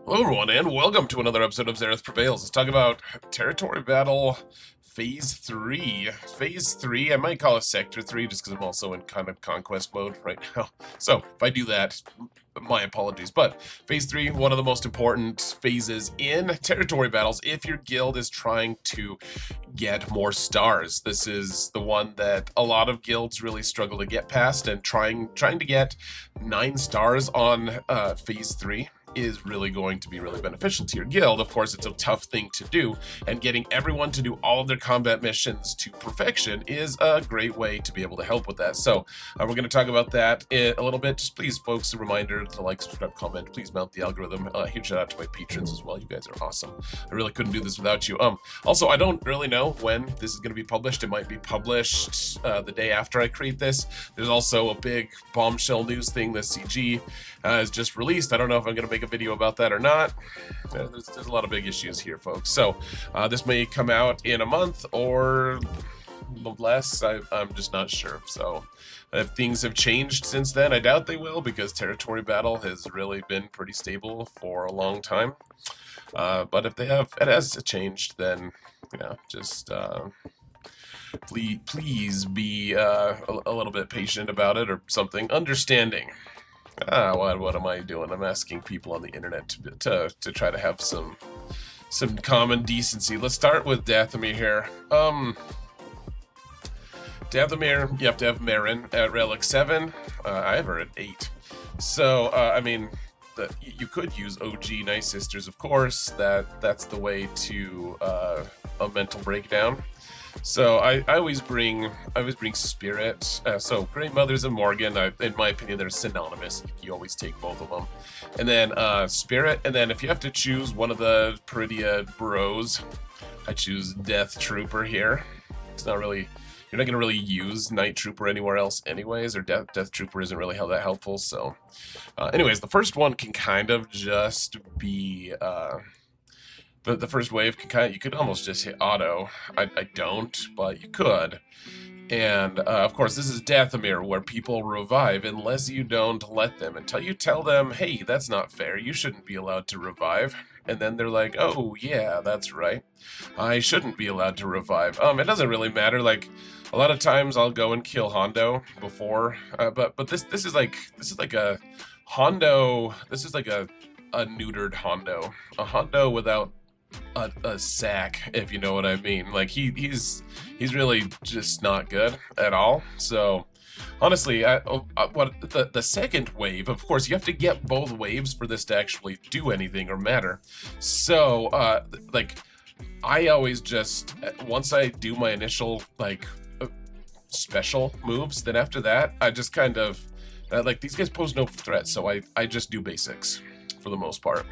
Hello everyone, and welcome to another episode of Zereth Prevails. Let's talk about Territory Battle Phase 3. Phase 3, I might call it Sector 3 just because I'm also in kind of conquest mode right now. So, if I do that, my apologies. But Phase 3, one of the most important phases in territory battles if your guild is trying to get more stars. This is the one that a lot of guilds really struggle to get past, and trying to get 9 stars on Phase 3 is really going to be really beneficial to your guild. Of course, it's a tough thing to do, and getting everyone to do all of their combat missions to perfection is a great way to be able to help with that. So we're going to talk about that a little bit. Just please, folks, a reminder to like, subscribe, comment. Please mount the algorithm. Huge shout out to my patrons as well. You guys are awesome. I really couldn't do this without you. Also, I don't really know when this is going to be published. It might be published the day after I create this. There's also a big bombshell news thing that CG is just released. I don't know if I'm going to make a video about that or not. There's a lot of big issues here, folks. So this may come out in a month or less. I'm just not sure. So if things have changed since then, I doubt they will, because territory battle has really been pretty stable for a long time. But if it has changed, then just please be a little bit patient about it or something. Understanding. What am I doing? I'm asking people on the internet to try to have some common decency. Let's start with Dathomir here. Dathomir, you have to have Marin at Relic 7. I have her at 8. So, I mean, you could use OG Night Sisters, of course. That's the way to a mental breakdown. So I always bring Spirit. So Great Mothers and Morgan, in my opinion, they're synonymous. You always take both of them. And then Spirit, and then if you have to choose one of the Peridia bros, I choose Death Trooper here. It's not really, you're not going to really use Night Trooper anywhere else anyways, or Death Trooper isn't really that helpful. So anyways, the first one can kind of just be... The first wave can you could almost just hit auto. I don't, but you could. And of course, this is Dathomir, where people revive unless you don't let them. Until you tell them, hey, that's not fair, you shouldn't be allowed to revive. And then they're like, oh yeah, that's right, I shouldn't be allowed to revive. It doesn't really matter. Like, a lot of times I'll go and kill Hondo before, but this is like a Hondo. This is like a neutered Hondo, a Hondo without a sack, if you know what I mean. Like, he's really just not good at all. So honestly, the second wave, of course, you have to get both waves for this to actually do anything or matter. So like, I always just, once I do my initial special moves, then after that I just kind of like, these guys pose no threat, so I just do basics for the most part,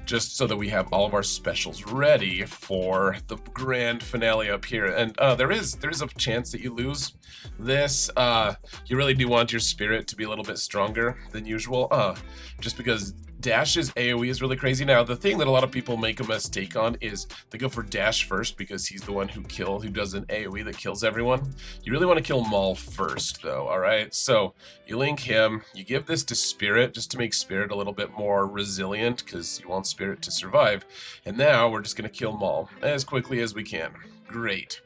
just so that we have all of our specials ready for the grand finale up here. And there is a chance that you lose this. You really do want your Spirit to be a little bit stronger than usual, just because Dash's AoE is really crazy. Now, the thing that a lot of people make a mistake on is they go for Dash first because he's the one who does an AoE that kills everyone. You really want to kill Maul first, though, alright? So, you link him, you give this to Spirit, just to make Spirit a little bit more resilient, because you want Spirit to survive. And now, we're just going to kill Maul as quickly as we can. Great.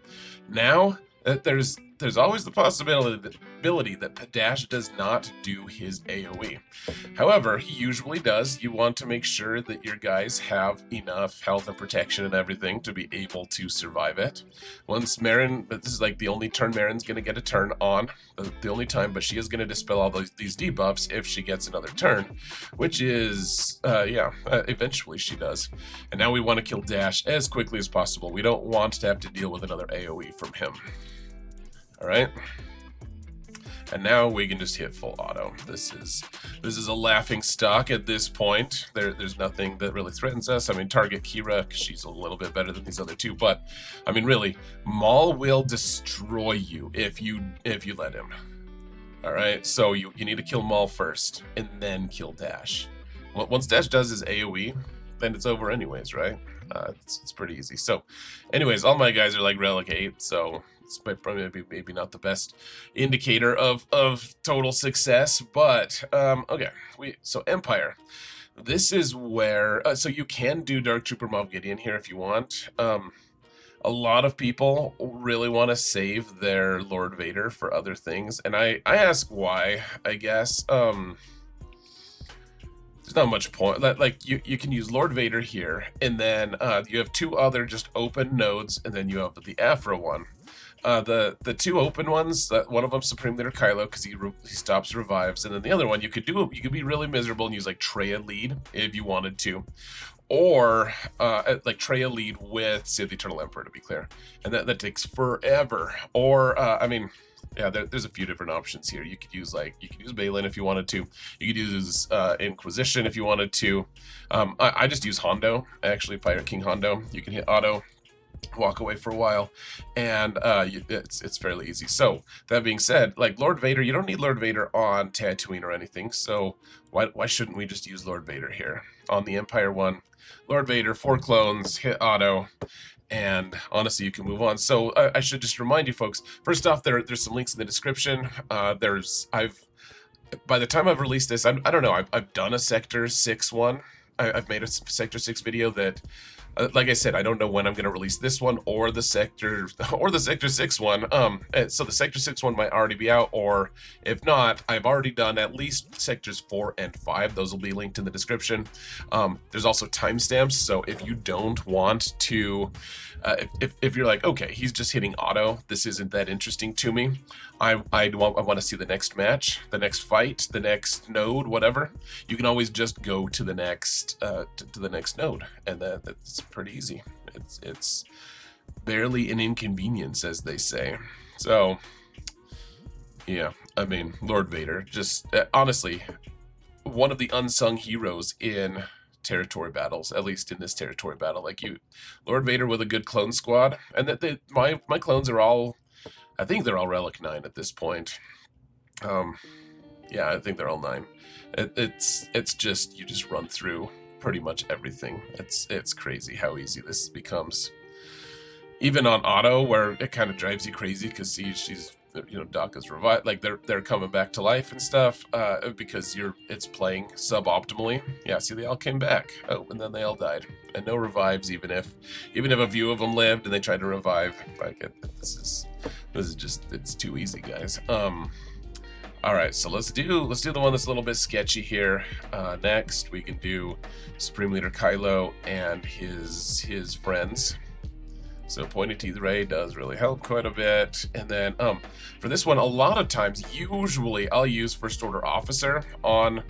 Now, there's always the possibility that Dash does not do his AoE. However, he usually does. You want to make sure that your guys have enough health and protection and everything to be able to survive it. Once Marin, this is like the only turn Marin's going to get a turn on, the only time, but she is going to dispel all these debuffs if she gets another turn, which is, eventually she does. And now we want to kill Dash as quickly as possible. We don't want to have to deal with another AoE from him. Alright, and now we can just hit full auto. This is a laughing stock at this point. There's nothing that really threatens us. I mean, target Kira, because she's a little bit better than these other two, but I mean, really, Maul will destroy you if you let him. Alright, so you need to kill Maul first, and then kill Dash. Once Dash does his AoE, then it's over anyways, right? It's pretty easy. So anyways, all my guys are like Relic 8, so it's probably maybe not the best indicator of total success, but okay. So Empire. This is where so you can do Dark Trooper Moff Gideon here if you want. A lot of people really want to save their Lord Vader for other things, and I ask why, I guess. There's not much point. Like you can use Lord Vader here, and then you have two other just open nodes, and then you have the Aphra one. The two open ones, one of them Supreme Leader Kylo because he stops revives, and then the other one you could be really miserable and use like Traya lead if you wanted to, or like Traya lead with Sith Eternal Emperor, to be clear, and that takes forever. Or I mean, yeah, there's a few different options here. You could use Balin if you wanted to. You could use Inquisition if you wanted to. I just use Hondo, actually, Pirate King Hondo. You can hit auto, walk away for a while, and it's fairly easy. So that being said, like Lord Vader, you don't need Lord Vader on Tatooine or anything. So why shouldn't we just use Lord Vader here on the Empire one? Lord Vader, 4 clones, hit auto, and honestly, you can move on. So I should just remind you folks, first off, there's some links in the description. By the time I've released this, I don't know, I've done a Sector 6 one. I've made a Sector 6 video that, like I said, I don't know when I'm going to release this one or the Sector 6 one. So the Sector 6 one might already be out, or if not, I've already done at least Sectors 4 and 5. Those will be linked in the description. There's also timestamps, so if you don't want to, if you're like, okay, he's just hitting auto, this isn't that interesting to me, I want to see the next match, the next fight, the next node, whatever, you can always just go to the next to the next node, and that's pretty easy. It's barely an inconvenience, as they say. So yeah, I mean, Lord Vader, just honestly, one of the unsung heroes in territory battles, at least in this territory battle. Like Lord Vader with a good clone squad, and that my clones are all, I think they're all Relic 9 at this point. Yeah, I think they're all 9. It's just, you just run through pretty much everything. It's crazy how easy this becomes. Even on auto, where it kind of drives you crazy because she's, you know, Daka's revived, like they're coming back to life and stuff, because it's playing suboptimally. Yeah, see, they all came back. Oh, and then they all died, and no revives, even if a few of them lived and they tried to revive. Like this is just, it's too easy, guys. All right, so let's do the one that's a little bit sketchy here. Next, we can do Supreme Leader Kylo and his friends. So Pointy Teeth Ray does really help quite a bit. And then for this one, a lot of times, usually I'll use First Order Officer on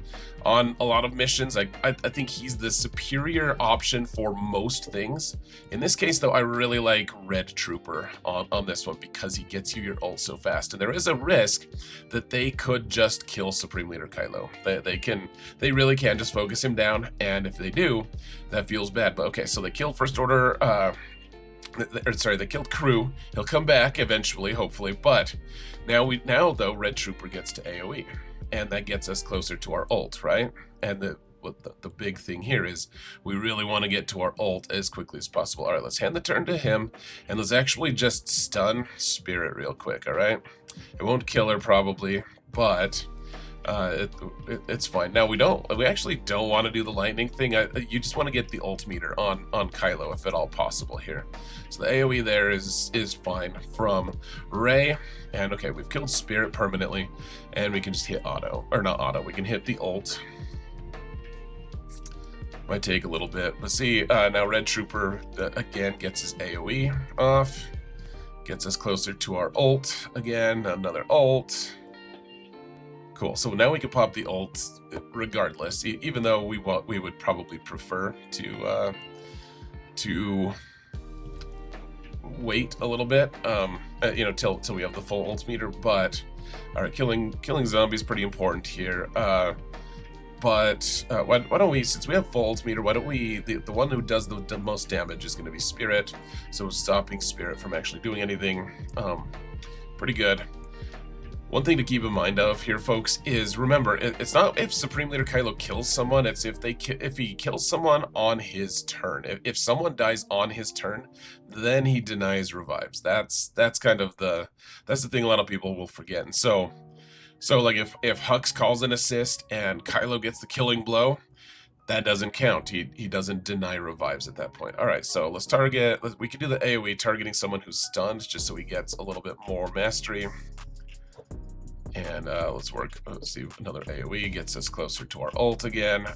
a lot of missions. I think he's the superior option for most things. In this case, though, I really like Red Trooper on this one because he gets you your ult so fast. And there is a risk that they could just kill Supreme Leader Kylo. They really can just focus him down, and if they do, that feels bad. But okay, so they killed First Order. They killed Crew. He'll come back eventually, hopefully. But now though, Red Trooper gets to AoE, and that gets us closer to our ult, right? And the big thing here is we really want to get to our ult as quickly as possible. All right, let's hand the turn to him, and let's actually just stun Spirit real quick. All right, it won't kill her probably, but it's fine. Now we actually don't want to do the lightning thing. You just want to get the ult meter on Kylo if at all possible here. So the AoE there is fine from Rey, and okay, we've killed Spirit permanently, and we can just hit auto, or not auto. We can hit the ult. Might take a little bit, but see, now Red Trooper again gets his AoE off, gets us closer to our ult again. Another ult. Cool. So now we can pop the ult regardless, even though we would probably prefer to wait a little bit, you know, till we have the full ult meter. But all right, killing zombies pretty important here. But why don't we, since we have full ult meter, why don't we, the one who does the most damage is going to be Spirit. So stopping Spirit from actually doing anything, pretty good. One thing to keep in mind of here, folks, is remember, it's not if Supreme Leader Kylo kills someone, it's if he kills someone on his turn. If someone dies on his turn, then he denies revives. That's kind of that's the thing a lot of people will forget. And so like if Hux calls an assist and Kylo gets the killing blow, that doesn't count. He doesn't deny revives at that point. All right, so let's target. We can do the AoE targeting someone who's stunned, just so he gets a little bit more mastery. And let's see, another AoE gets us closer to our ult again.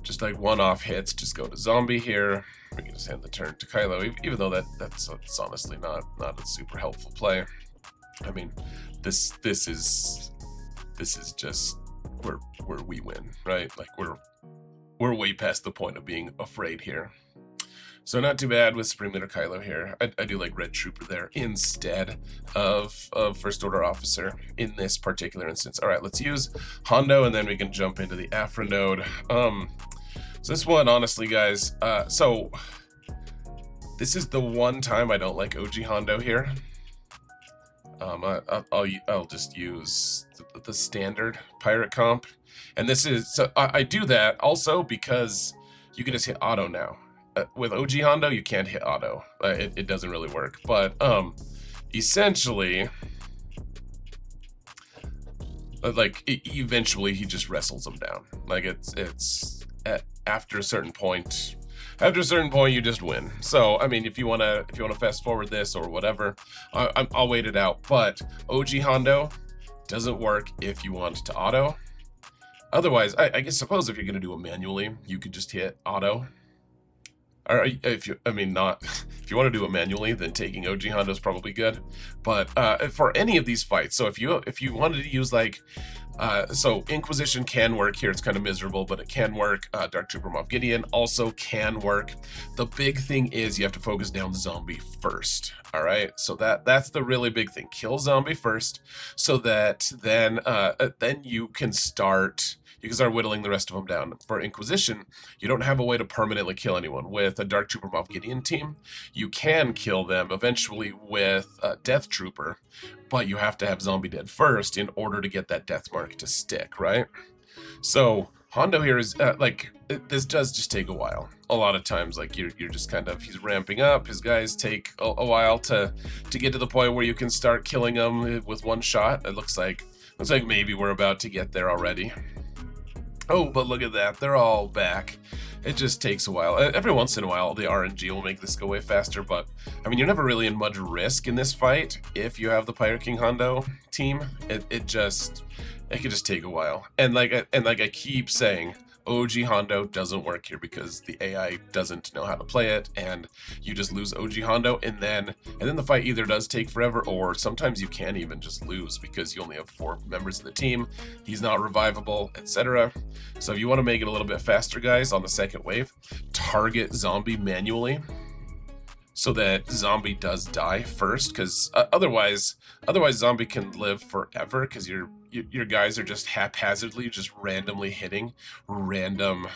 Just like one-off hits, just go to zombie here. We can just hand the turn to Kylo, even though that's honestly not a super helpful play. I mean, this is just where we win, right? Like we're way past the point of being afraid here. So not too bad with Supreme Leader Kylo here. I do like Red Trooper there instead of First Order Officer in this particular instance. All right, let's use Hondo, and then we can jump into the Aphra node. So this one, honestly, guys, so this is the one time I don't like OG Hondo here. I'll just use the standard pirate comp, and this is, so I do that also because you can just hit auto now. With OG Hondo, you can't hit auto. It doesn't really work. But essentially, like eventually he just wrestles them down. Like it's after a certain point. After a certain point, you just win. So I mean, if you wanna fast forward this or whatever, I'll wait it out. But OG Hondo doesn't work if you want to auto. Otherwise, I guess suppose if you're gonna do it manually, you could just hit auto. Or if you want to do it manually, then taking OG Hondo is probably good. But for any of these fights, so if you wanted to use like, so Inquisition can work here. It's kind of miserable, but it can work. Dark Trooper Moff Gideon also can work. The big thing is you have to focus down zombie first. All right, so that's the really big thing. Kill zombie first, so that then you can start. You can start whittling the rest of them down. For Inquisition, you don't have a way to permanently kill anyone. With a Dark Trooper Moff Gideon team, you can kill them eventually with a Death Trooper, but you have to have Zombie Dead first in order to get that death mark to stick, right? So Hondo here is this does just take a while. A lot of times, like you're just kind of, he's ramping up. His guys take a while to get to the point where you can start killing them with one shot. It looks like maybe we're about to get there already. Oh, but look at that. They're all back. It just takes a while. Every once in a while, the RNG will make this go way faster, but, I mean, you're never really in much risk in this fight if you have the Pirate King Hondo team. It could just take a while. And like I keep saying, OG Hondo doesn't work here because the AI doesn't know how to play it, and you just lose OG Hondo, and then the fight either does take forever, or sometimes you can't even just lose because you only have 4 members of the team. He's not revivable, etc. So if you want to make it a little bit faster, guys, on the second wave, target zombie manually so that zombie does die first, because otherwise zombie can live forever because your guys are just haphazardly just randomly hitting random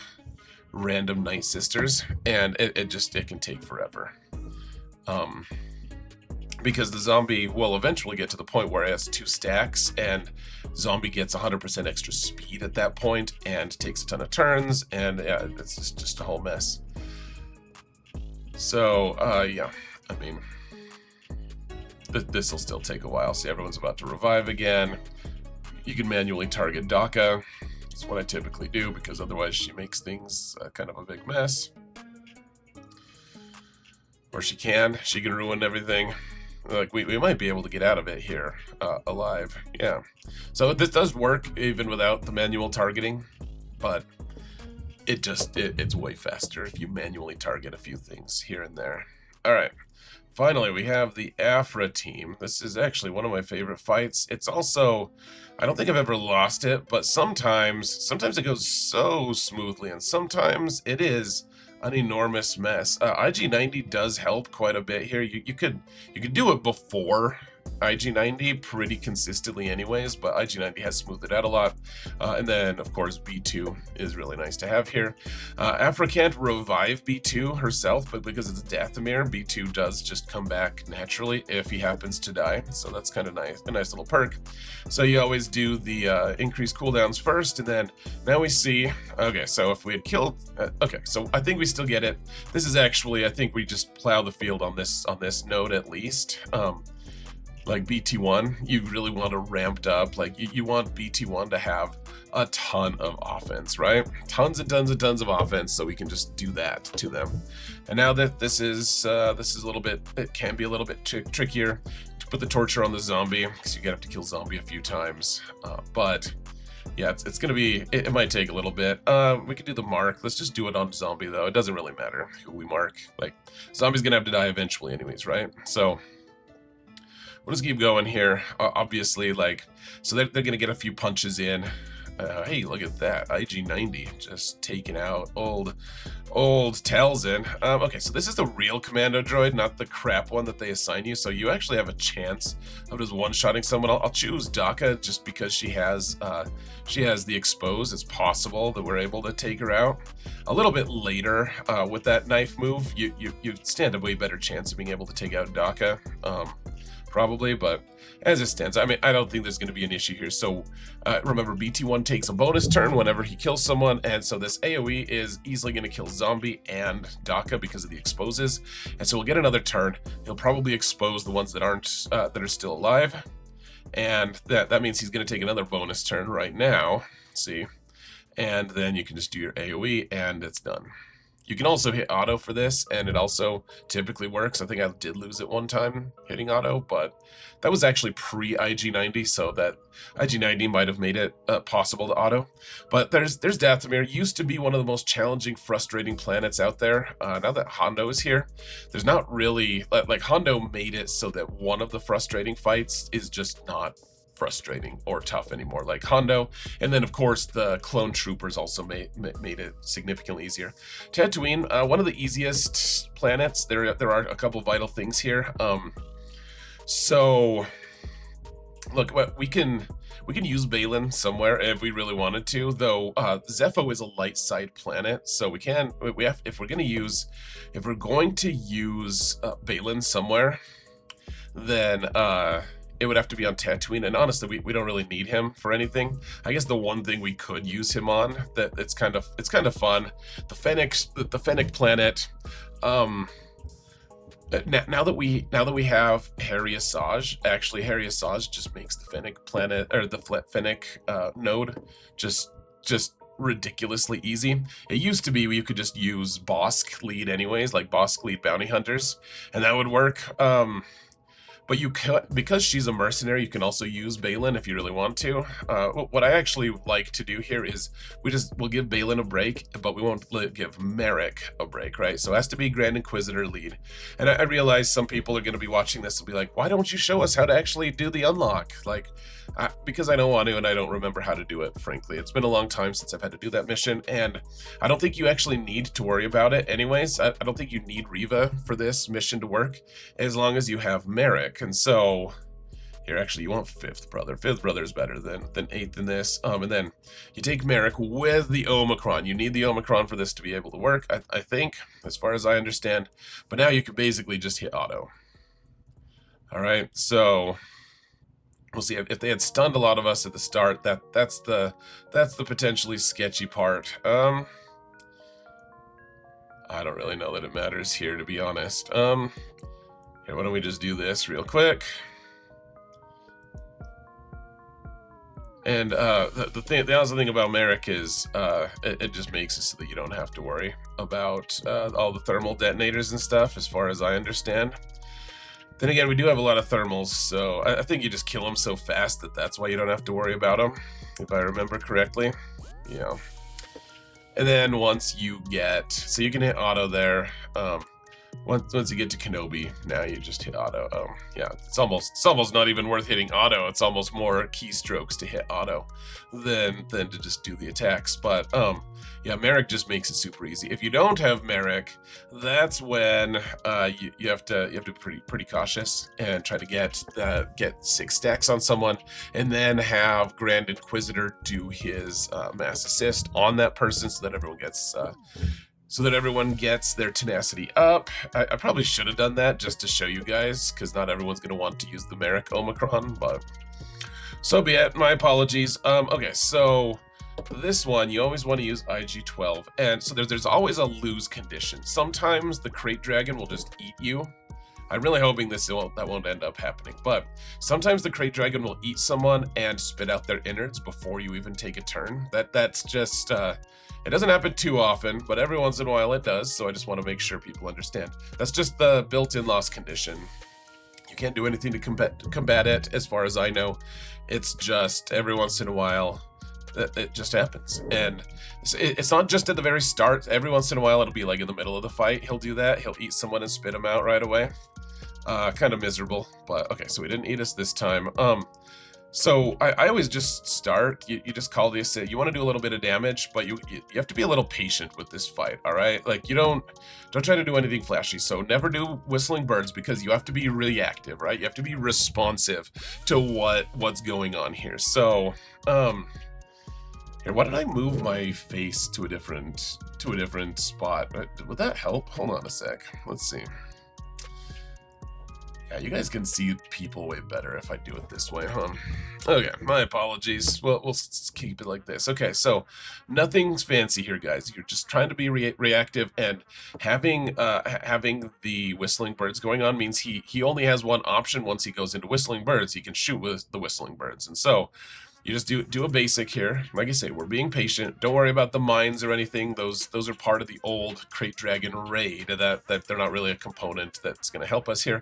Night Sisters, and it can take forever. Because the zombie will eventually get to the point where it has 2 stacks, and zombie gets 100% extra speed at that point and takes a ton of turns, and yeah, it's just a whole mess. So yeah, I mean, this will still take a while. See, everyone's about to revive again. You can manually target Daka. That's what I typically do because otherwise she makes things kind of a big mess. Or she can ruin everything. Like we might be able to get out of it here alive. Yeah. So this does work even without the manual targeting, but it's way faster if you manually target a few things here and there. All right. Finally, we have the Aphra team. This is actually one of my favorite fights. It's also, I don't think I've ever lost it, but sometimes it goes so smoothly, and sometimes it is an enormous mess. IG90 does help quite a bit here. You could do it before IG-90 pretty consistently anyways, but IG-90 has smoothed it out a lot. And then, of course, B2 is really nice to have here. Aphra can't revive B2 herself, but because it's Dathomir, B2 does just come back naturally if he happens to die. So that's kind of nice, a nice little perk. So you always do the increased cooldowns first, and then now we see, okay, so if we had killed, okay, so I think we still get it. This is actually, I think we just plow the field on this node at least. Like BT1, you really want to ramped up, like you want BT1 to have a ton of offense, right? Tons and tons and tons of offense, so we can just do that to them. And now that this is a little bit, it can be a little bit trickier to put the torture on the zombie, because you're gonna have to kill zombie a few times. But yeah, it's gonna be, it might take a little bit. We could do the mark. Let's just do it on zombie though. It doesn't really matter who we mark. Like, zombie's gonna have to die eventually anyways, right? So we'll just keep going here. Obviously, like, so they're gonna get a few punches in. Hey, look at that, IG-90 just taking out old Talzin. Okay, so this is the real commando droid, not the crap one that they assign you. So you actually have a chance of just one-shotting someone. I'll choose Daka just because she has the expose. It's possible that we're able to take her out a little bit later with that knife move. You stand a way better chance of being able to take out Daka. Probably, but as it stands, I mean, I don't think there's going to be an issue here. So remember, BT1 takes a bonus turn whenever he kills someone, and so this AoE is easily going to kill Zombie and Daka because of the exposes, and so we'll get another turn. He'll probably expose the ones that aren't that are still alive, and that means he's going to take another bonus turn right now. See, and then you can just do your AoE, and it's done. You can also hit auto for this, and it also typically works. I think I did lose it one time hitting auto, but that was actually pre-IG-90, so that IG-90 might have made it possible to auto. But there's Dathomir. Used to be one of the most challenging, frustrating planets out there. Now that Hondo is here, there's not really, like Hondo made it so that one of the frustrating fights is just not frustrating or tough anymore, like Hondo. And then of course the clone troopers also made it significantly easier. Tatooine, one of the easiest planets. There are a couple vital things here. So look, we can use Balin somewhere if we really wanted to, though. Zeffo is a light side planet, so if we're going to use Balin somewhere, then it would have to be on Tatooine, and honestly, we don't really need him for anything. I guess the one thing we could use him on, that it's kind of fun, the Fennec planet. Now that we have Harry Asajj, actually Harry Asajj just makes the Fennec planet, or the Fennec node just ridiculously easy. It used to be you could just use Bosk lead anyways, like Bosk lead bounty hunters, and that would work. But you could, because she's a mercenary, you can also use Balin if you really want to. What I actually like to do here is we'll give Balin a break, but we won't give Merrick a break, right? So it has to be Grand Inquisitor lead. And I realize some people are going to be watching this and be like, why don't you show us how to actually do the unlock? Like, because I don't want to, and I don't remember how to do it, frankly. It's been a long time since I've had to do that mission, and I don't think you actually need to worry about it anyways. I don't think you need Reva for this mission to work, as long as you have Merrick. And so here, actually, you want fifth brother. Fifth brother is better than eighth in this. And then you take Merrick with the Omicron. You need the Omicron for this to be able to work, I think, as far as I understand. But now you can basically just hit auto. All right, so we'll see. If they had stunned a lot of us at the start, that's the potentially sketchy part. I don't really know that it matters here, to be honest. Here, why don't we just do this real quick? And the other thing about Merrick is it just makes it so that you don't have to worry about all the thermal detonators and stuff, as far as I understand. Then again, we do have a lot of thermals, so I think you just kill them so fast that's why you don't have to worry about them, if I remember correctly. Yeah. And then once you get, so you can hit auto there. Once you get to Kenobi, now you just hit auto. Oh, yeah, it's almost not even worth hitting auto. It's almost more keystrokes to hit auto than to just do the attacks. But yeah, Merrick just makes it super easy. If you don't have Merrick, that's when you have to be pretty cautious and try to get 6 stacks on someone, and then have Grand Inquisitor do his mass assist on that person so that everyone gets their tenacity up. I probably should have done that just to show you guys, because not everyone's going to want to use the Merrick Omicron, but so be it. My apologies. Okay, so this one, you always want to use IG-12, and so there's always a lose condition. Sometimes the Krayt Dragon will just eat you. I'm really hoping that won't end up happening, but sometimes the Krayt Dragon will eat someone and spit out their innards before you even take a turn. That's just... it doesn't happen too often, but every once in a while it does, so I just want to make sure people understand. That's just the built-in loss condition. You can't do anything to combat it, as far as I know. It's just every once in a while it just happens. And it's not just at the very start. Every once in a while it'll be like in the middle of the fight. He'll do that. He'll eat someone and spit them out right away. Kind of miserable, but okay, so he didn't eat us this time. So I always just start, you just call the assist. You want to do a little bit of damage, but you have to be a little patient with this fight, all right? Like, you don't try to do anything flashy. So never do Whistling Birds, because you have to be reactive, right? You have to be responsive to what's going on here. So here, why did I move my face to a different spot? Would that help? Hold on a sec. Let's see. Yeah, you guys can see people way better if I do it this way, huh? Okay, my apologies. We'll keep it like this. Okay, so nothing's fancy here, guys. You're just trying to be reactive, and having the Whistling Birds going on means he only has one option. Once he goes into Whistling Birds, he can shoot with the Whistling Birds, and so you just do a basic here. Like I say, we're being patient. Don't worry about the mines or anything. Those are part of the old Krayt Dragon raid. That they're not really a component that's going to help us here.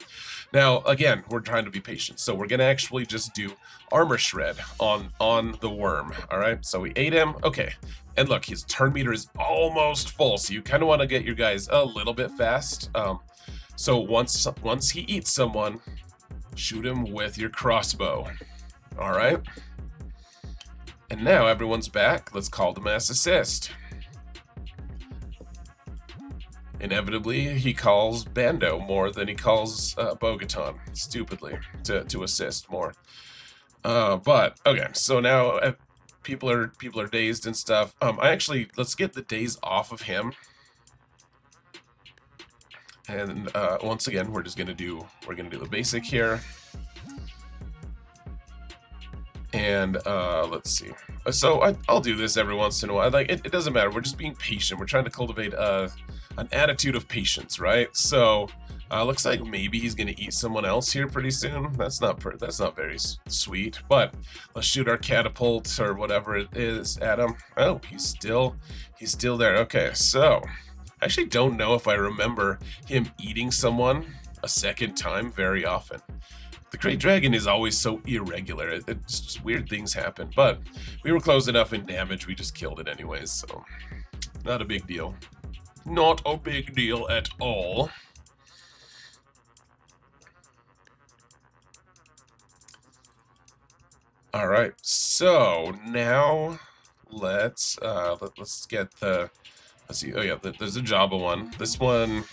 Now, again, we're trying to be patient. So we're going to actually just do armor shred on the worm. All right. So we ate him. Okay. And look, his turn meter is almost full. So you kind of want to get your guys a little bit fast. So once he eats someone, shoot him with your crossbow. All right. And now everyone's back. Let's call the mass assist. Inevitably, he calls Bando more than he calls Bo-Katan, stupidly, to assist more. But okay, so now people are dazed and stuff. Let's get the daze off of him. And once again, we're gonna do the basic here. And let's see. So I'll do this every once in a while. Like it doesn't matter. We're just being patient. We're trying to cultivate an attitude of patience, right? So looks like maybe he's gonna eat someone else here pretty soon. That's not very sweet. But let's shoot our catapult or whatever it is at him. Oh, he's still there. Okay, so I actually don't know if I remember him eating someone a second time very often. The Krayt Dragon is always so irregular. It's just weird things happen. But we were close enough in damage, we just killed it anyways, so not a big deal. Not a big deal at all. All right, so now let's get the, let's see. Oh yeah, there's a Jabba one. This one,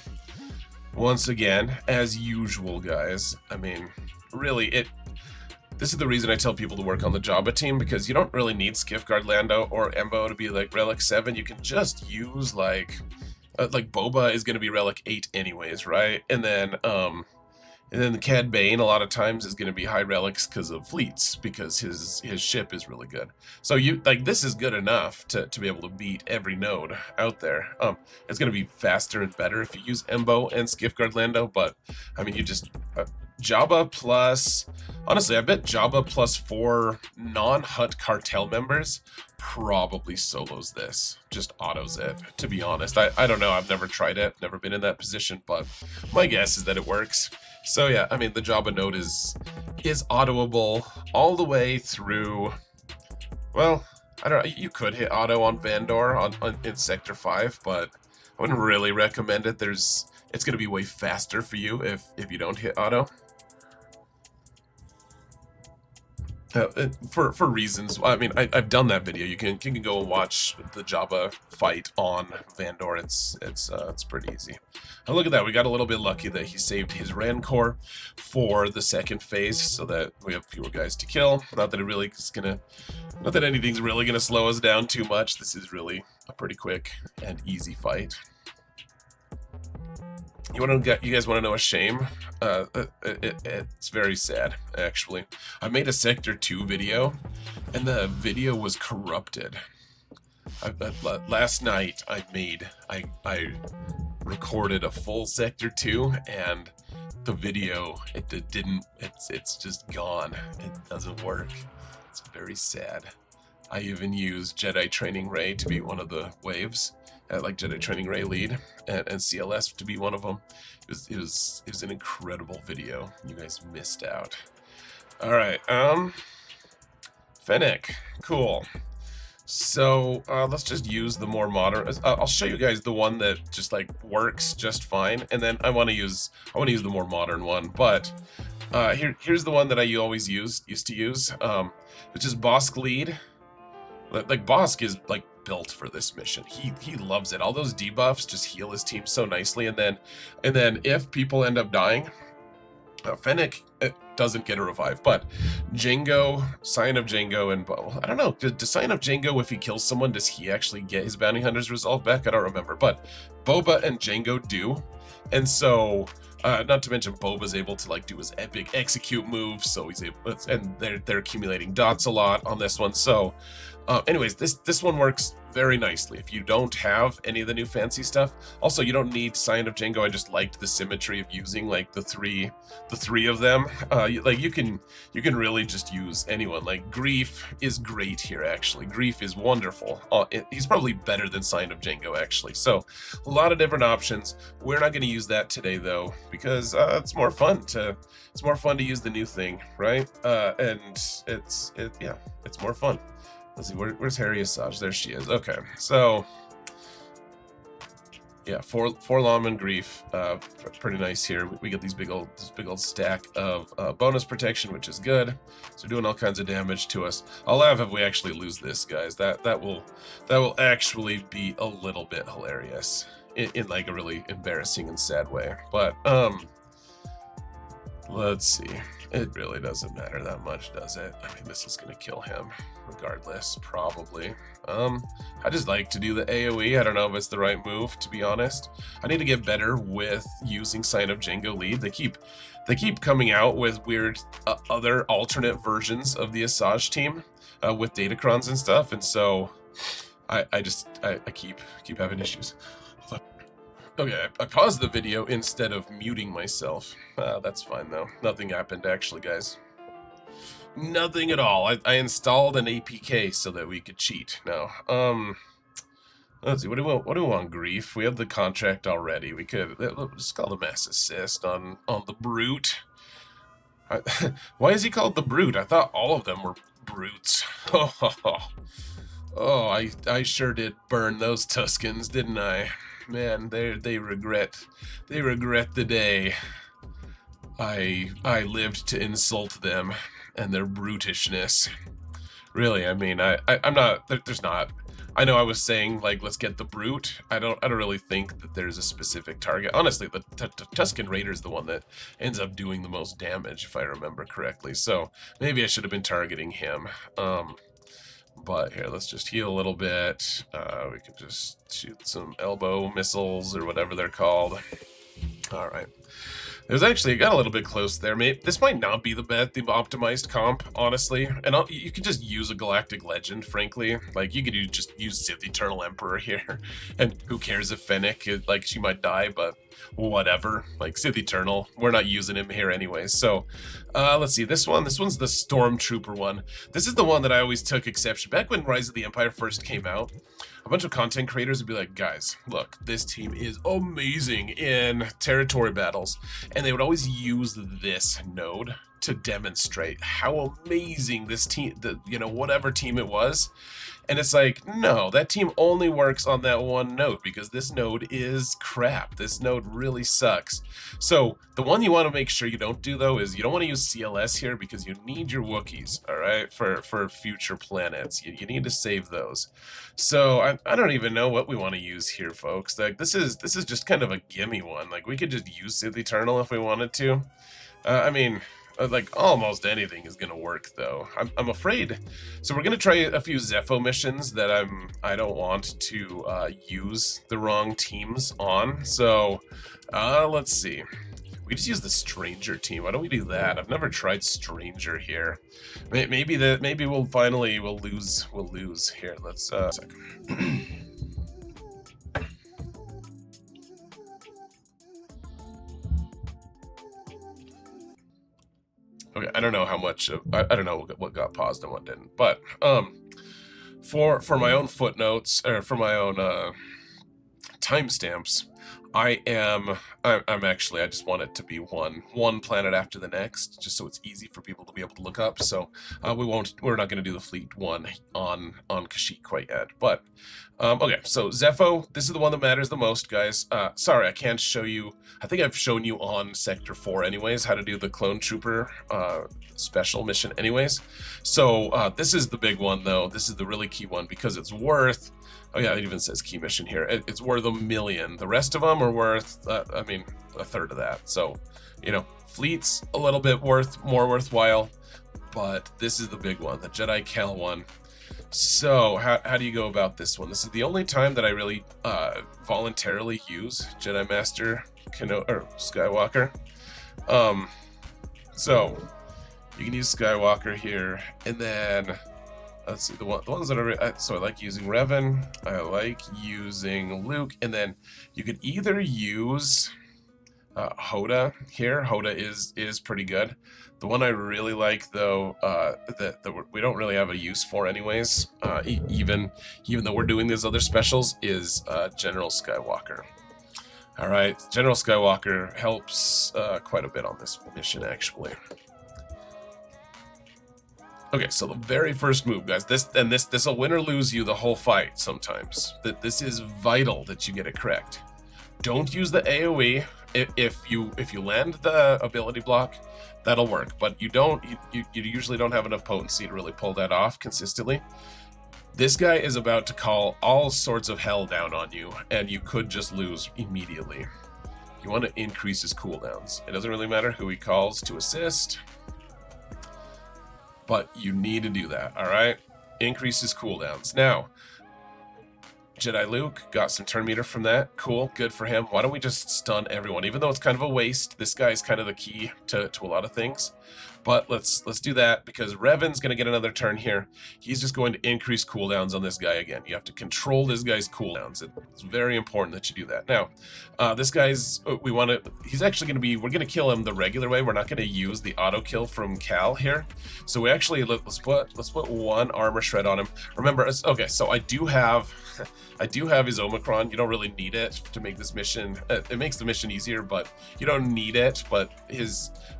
once again, as usual, guys. I mean, really, this is the reason I tell people to work on the Jabba team, because you don't really need Skiffguard Lando or Embo to be like Relic 7. You can just use like Boba is going to be Relic 8 anyways, right? And then the Cad Bane a lot of times is going to be high relics because of fleets, because his ship is really good. So this is good enough to be able to beat every node out there. It's going to be faster and better if you use Embo and Skiffguard Lando, but I mean, you just Jabba plus, honestly, I bet Jabba plus 4 non-Hutt cartel members probably solos this, just autos it, to be honest. I don't know, I've never tried it, never been in that position, but my guess is that it works. So yeah, I mean, the Jabba node is autoable all the way through, well, I don't know, you could hit auto on Vandor in Sector 5, but I wouldn't really recommend it. It's going to be way faster for you if you don't hit auto. For reasons, I mean, I've done that video. You can go and watch the Jabba fight on Vanguard. It's pretty easy. Now look at that. We got a little bit lucky that he saved his Rancor for the second phase, so that we have fewer guys to kill. Not that it really is gonna, not that anything's really gonna slow us down too much. This is really a pretty quick and easy fight. You guys want to know a shame? It's very sad, actually. I made a Sector 2 video, and the video was corrupted. Last night, I recorded a full Sector 2, and the video, it's just gone. It doesn't work. It's very sad. I even used Jedi Training Ray to be one of the waves. Like Jedi Training Ray lead and CLS to be one of them. It was an incredible video. You guys missed out. All right, Fennec, cool. So let's just use the more modern. I'll show you guys the one that just like works just fine, and then I want to use the more modern one. But here's the one that I always used to use, which is Bosk lead. Like Bosk is like built for this mission. He loves it. All those debuffs just heal his team so nicely, and then if people end up dying, Fennec doesn't get a revive, but Jango, Sign of Jango, and I don't know, does Sign of Jango, if he kills someone, does he actually get his bounty hunter's resolve back? I don't remember, but Boba and Jango do, and so not to mention Boba's able to like do his epic execute move, so he's able, and they're accumulating dots a lot on this one. So anyways, this one works very nicely if you don't have any of the new fancy stuff. Also, you don't need Sign of Jango. I just liked the symmetry of using like the three of them. Like you can really just use anyone. Like Grief is great here, actually. Grief is wonderful. He's probably better than Sign of Jango, actually. So a lot of different options. We're not going to use that today though, because it's more fun to use the new thing, right? And it's more fun. Let's see, where's Harry Asajj? There she is. Okay, so yeah, four Lawman Grief, pretty nice here. We get this big old stack of bonus protection, which is good. So doing all kinds of damage to us. I'll laugh if we actually lose this, guys. That will actually be a little bit hilarious in like a really embarrassing and sad way. But let's see. It really doesn't matter that much, does it? I mean, this is going to kill him regardless, probably. I just like to do the AoE. I don't know if it's the right move, to be honest. I need to get better with using Sign of Jango lead. They keep coming out with weird other alternate versions of the Asajj team with datacrons and stuff, and so I keep having issues. Okay, I paused the video instead of muting myself. That's fine though. Nothing happened actually, guys. Nothing at all. I installed an APK so that we could cheat. Now, let's see. What do we want? Grief. We have the contract already. We could just call the mass assist on the brute. Why is he called the brute? I thought all of them were brutes. Oh, I sure did burn those Tuskens, didn't I? Man, they regret the day I lived to insult them and their brutishness. Really, I mean, I'm not. There's not. I know I was saying like let's get the brute. I don't really think that there's a specific target. Honestly, the Tusken Raider is the one that ends up doing the most damage, if I remember correctly. So maybe I should have been targeting him. But here, let's just heal a little bit. We could just shoot some elbow missiles or whatever they're called. All right. There's actually, it got a little bit close there. This might not be the optimized comp, honestly. And you could just use a Galactic Legend, frankly. Like, you could just use Sith Eternal Emperor here. And who cares if Fennec, like, she might die, but whatever. Like, Sith Eternal, we're not using him here anyway. So, let's see, this one's the Stormtrooper one. This is the one that I always took exception. Back when Rise of the Empire first came out, a bunch of content creators would be like, guys, look, this team is amazing in territory battles. And they would always use this node to demonstrate how amazing this team, you know, whatever team it was. And it's like, no, that team only works on that one node because this node is crap. This node really sucks. So the one you want to make sure you don't do, though, is you don't want to use CLS here because you need your Wookiees, all right, for future planets. You need to save those. So I don't even know what we want to use here, folks. Like, this is just kind of a gimme one. Like, we could just use Sith Eternal if we wanted to. I mean, like, almost anything is gonna work, though. I'm afraid. So we're gonna try a few Zeffo missions that I don't want to use the wrong teams on. So let's see. We just use the Stranger team. Why don't we do that? I've never tried Stranger here. Maybe we'll lose. We'll lose here. Let's Okay, I don't know how much of, I don't know what got paused and what didn't, but for my own footnotes, or for my own timestamps, I'm actually, I just want it to be one planet after the next, just so it's easy for people to be able to look up. So we're not going to do the fleet one on Kashyyyk quite yet. But okay, so Zeffo, this is the one that matters the most, guys. Sorry, I can't show you. I think I've shown you on Sector 4 anyways how to do the Clone Trooper special mission anyways. So this is the big one, though. This is the really key one because it's worth, oh yeah, it even says key mission here. It's worth 1 million. The rest of them are worth, I mean, a third of that. So, you know, fleet's a little bit more worthwhile, but this is the big one, the Jedi Cal one. So how do you go about this one? This is the only time that I really voluntarily use Jedi Master Skywalker. So you can use Skywalker here, and then let's see, the ones that are, so I like using Revan, I like using Luke, and then you could either use Hoda here. Hoda is pretty good. The one I really like, though, that we don't really have a use for anyways, even though we're doing these other specials, is General Skywalker. All right, General Skywalker helps quite a bit on this mission, actually. Okay, so the very first move, guys, this will win or lose you the whole fight sometimes. This is vital that you get it correct. Don't use the AoE. If you land the ability block, that'll work, but you usually don't have enough potency to really pull that off consistently. This guy is about to call all sorts of hell down on you, and you could just lose immediately. You want to increase his cooldowns. It doesn't really matter who he calls to assist, but you need to do that, all right? Increase his cooldowns. Now, Jedi Luke got some turn meter from that. Cool, good for him. Why don't we just stun everyone? Even though it's kind of a waste, this guy's kind of the key to a lot of things. But let's do that because Revan's going to get another turn here. He's just going to increase cooldowns on this guy again. You have to control this guy's cooldowns. It's very important that you do that. Now, this guy's, he's actually going to be, we're going to kill him the regular way. We're not going to use the auto kill from Cal here. So we actually, let's put 1 armor shred on him. Remember, okay, so I do have his Omicron. You don't really need it to make this mission. It makes the mission easier, but you don't need it. But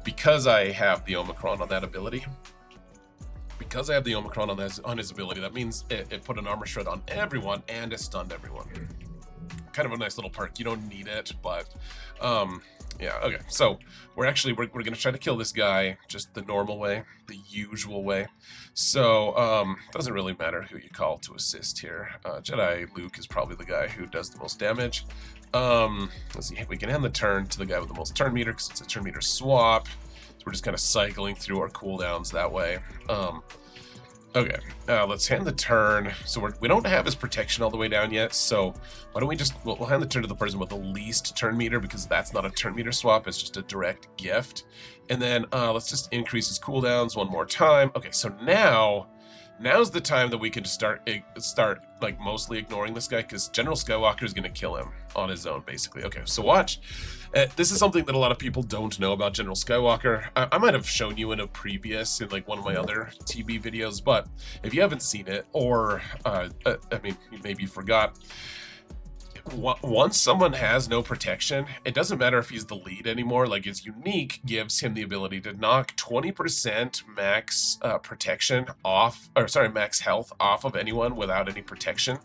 because I have the Omicron on that ability, on his ability, that means it put an armor shred on everyone and it stunned everyone. Kind of a nice little perk. You don't need it, but yeah, okay. So we're gonna try to kill this guy just the normal way, the usual way. So doesn't really matter who you call to assist here. Jedi Luke is probably the guy who does the most damage. Let's see, we can hand the turn to the guy with the most turn meter because it's a turn meter swap. So we're just kind of cycling through our cooldowns that way. Okay, let's hand the turn. So we don't have his protection all the way down yet, so why don't we just, we'll hand the turn to the person with the least turn meter because that's not a turn meter swap, it's just a direct gift. And then let's just increase his cooldowns 1 more time. Okay, so now's the time that we can start like mostly ignoring this guy because General Skywalker is going to kill him on his own, basically. Okay, so watch. This is something that a lot of people don't know about General Skywalker. I might have shown you in like one of my other TB videos, but if you haven't seen it, or I mean, maybe you forgot, once someone has no protection, it doesn't matter if he's the lead anymore. Like, his unique gives him the ability to knock 20% max protection off, or sorry, max health off of anyone without any protection.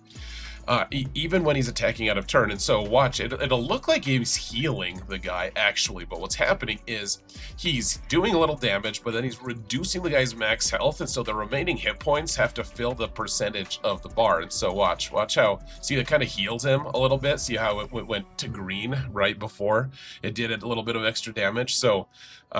Even when he's attacking out of turn. And so watch, it'll look like he's healing the guy actually, but what's happening is he's doing a little damage, but then he's reducing the guy's max health, and so the remaining hit points have to fill the percentage of the bar. And so watch how, see, it kind of heals him a little bit. See how it went to green right before it did a little bit of extra damage. So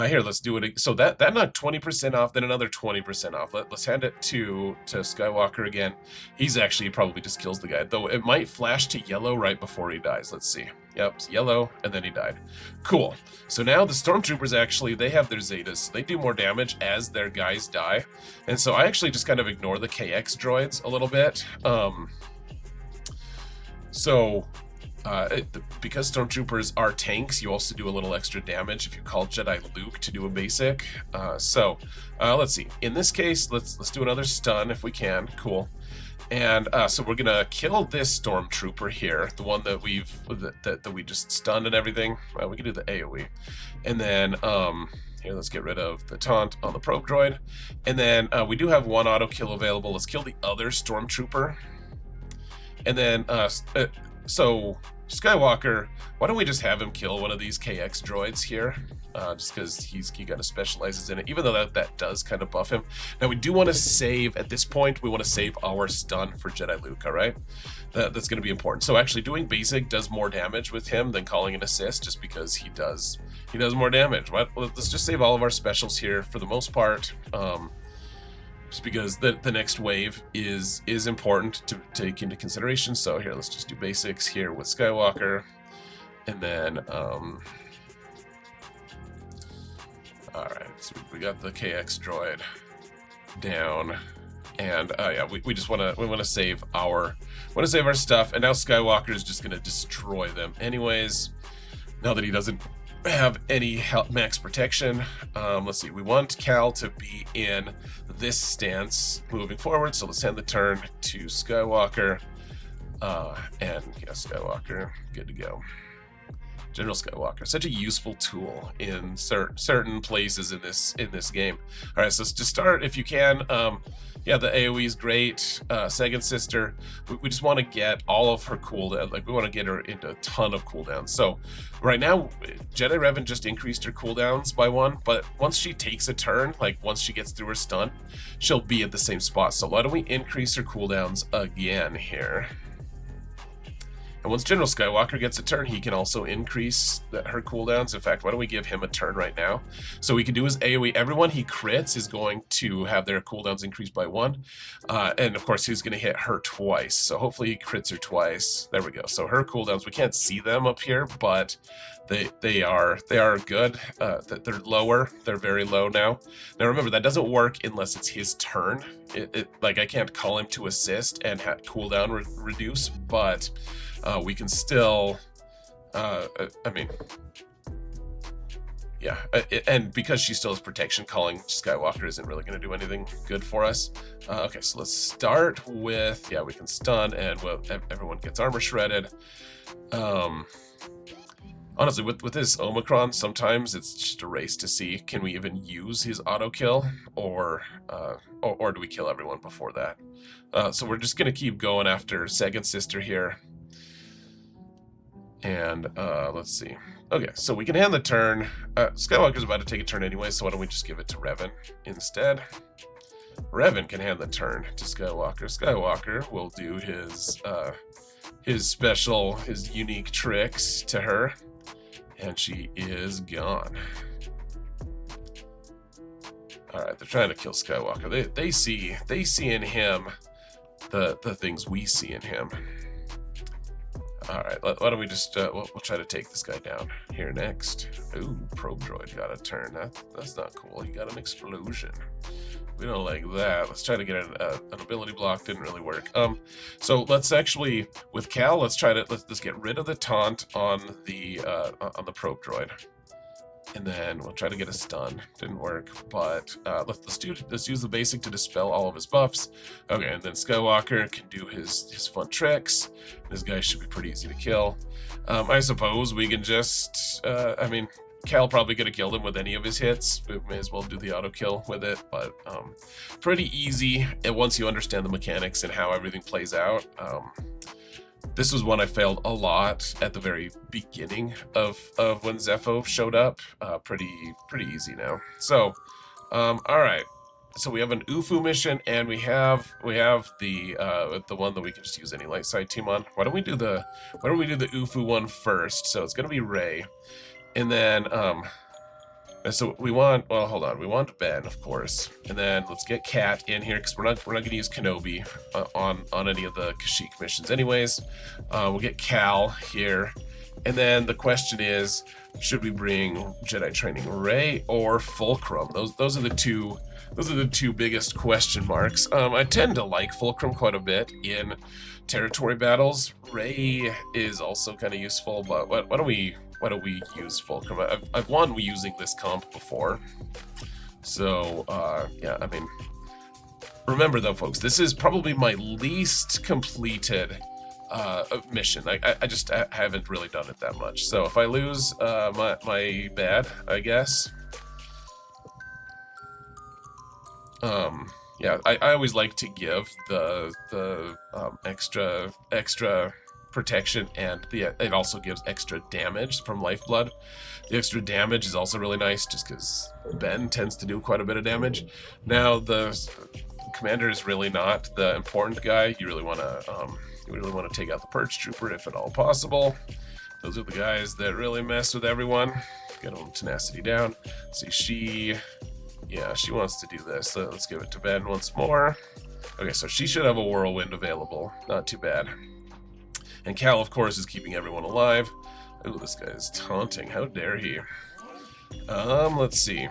here, let's do it. So that knocked 20% off, then another 20% off. Let's hand it to Skywalker again. He's actually probably just kills the guy, though it might flash to yellow right before he dies. Let's see. Yep, it's yellow, and then he died. Cool. So now the stormtroopers actually, they have their Zetas. So they do more damage as their guys die. And so I actually just kind of ignore the KX droids a little bit. Because stormtroopers are tanks, you also do a little extra damage if you call Jedi Luke to do a basic. Let's see. In this case, let's do another stun if we can. Cool. And so we're gonna kill this stormtrooper here, the one that we just stunned and everything. We can do the AoE, and then here, let's get rid of the taunt on the probe droid, and then we do have one auto kill available. Let's kill the other stormtrooper, and then so Skywalker, why don't we just have him kill one of these KX droids here? Just because he kind of specializes in it, even though that does kind of buff him. Now, we do want to save, at this point, we want to save our stun for Jedi Luke, all right? That's going to be important. So actually doing basic does more damage with him than calling an assist, just because he does more damage. Let's just save all of our specials here for the most part. Just because the next wave is important to take into consideration. So here, let's just do basics here with Skywalker, and then all right, so we got the KX droid down, and yeah, we just want to save our stuff, and now Skywalker is just gonna destroy them anyways. Now that he doesn't have any max protection, let's see. We want Cal to be in this stance moving forward, so let's hand the turn to Skywalker, and yeah, Skywalker, good to go. General Skywalker, such a useful tool in certain places in this game. All right, so to start, if you can, yeah, the AoE is great. Second Sister, we just want to get all of her cooldown. Like, we want to get her into a ton of cooldowns. So right now, Jedi Revan just increased her cooldowns by 1, but once she takes a turn, like once she gets through her stun, she'll be at the same spot. So why don't we increase her cooldowns again here? And once General Skywalker gets a turn, he can also increase her cooldowns. In fact, why don't we give him a turn right now? So we can do his AoE. Everyone he crits is going to have their cooldowns increased by 1. And of course, he's going to hit her twice. So hopefully he crits her twice. There we go. So her cooldowns, we can't see them up here, but they are good. They're lower. They're very low now. Now remember, that doesn't work unless it's his turn. Like, I can't call him to assist and have cooldown reduce, but we can still, I mean, yeah, and because she still has protection, calling Skywalker isn't really going to do anything good for us. Okay, so let's start with, yeah, we can stun, and everyone gets armor shredded. Honestly, with this Omicron, sometimes it's just a race to see, can we even use his auto kill, or do we kill everyone before that? So we're just going to keep going after Second Sister here. And let's see. Okay, so we can hand the turn. Skywalker's about to take a turn anyway, so why don't we just give it to Revan instead? Revan can hand the turn to Skywalker. Skywalker will do his special, his unique tricks to her, and she is gone. All right, they're trying to kill Skywalker. They see in him the things we see in him. All right, why don't we just, we'll try to take this guy down here next. Ooh, probe droid got a turn. That's not cool. He got an explosion. We don't like that. Let's try to get an ability block. Didn't really work. So let's actually, with Cal, let's get rid of the taunt on the probe droid. And then we'll try to get a stun. Didn't work, but let's use the basic to dispel all of his buffs. Okay, and then Skywalker can do his fun tricks. This guy should be pretty easy to kill. I suppose we can just, I mean, Cal probably could have killed him with any of his hits. We may as well do the auto kill with it, but pretty easy. And once you understand the mechanics and how everything plays out, this was one I failed a lot at the very beginning of when Zeffo showed up. Pretty easy now. So, all right. So we have an UFU mission, and we have the one that we can just use any light side team on. Why don't we do the UFU one first? So it's gonna be Rey, and then so we want, well, hold on, we want Ben, of course, and then let's get Cat in here because we're not gonna use Kenobi on any of the Kashyyyk missions, anyways. We'll get Cal here, and then the question is, should we bring Jedi Training Rey or Fulcrum? Those are the two biggest question marks. I tend to like Fulcrum quite a bit in territory battles. Rey is also kind of useful, but why don't we use Fulcrum? I've won using this comp before. So, yeah, I mean, remember though, folks, this is probably my least completed mission. I haven't really done it that much. So if I lose, my bad, I guess. Yeah, I always like to give the extra protection, and it also gives extra damage from lifeblood. The extra damage is also really nice just because Ben tends to do quite a bit of damage. Now the commander is really not the important guy. You really want to take out the Purge Trooper if at all possible. Those are the guys that really mess with everyone. Get them tenacity down. See, she wants to do this. So let's give it to Ben once more. Okay, so she should have a whirlwind available. Not too bad. And Cal, of course, is keeping everyone alive. Ooh, this guy is taunting. How dare he? Let's see.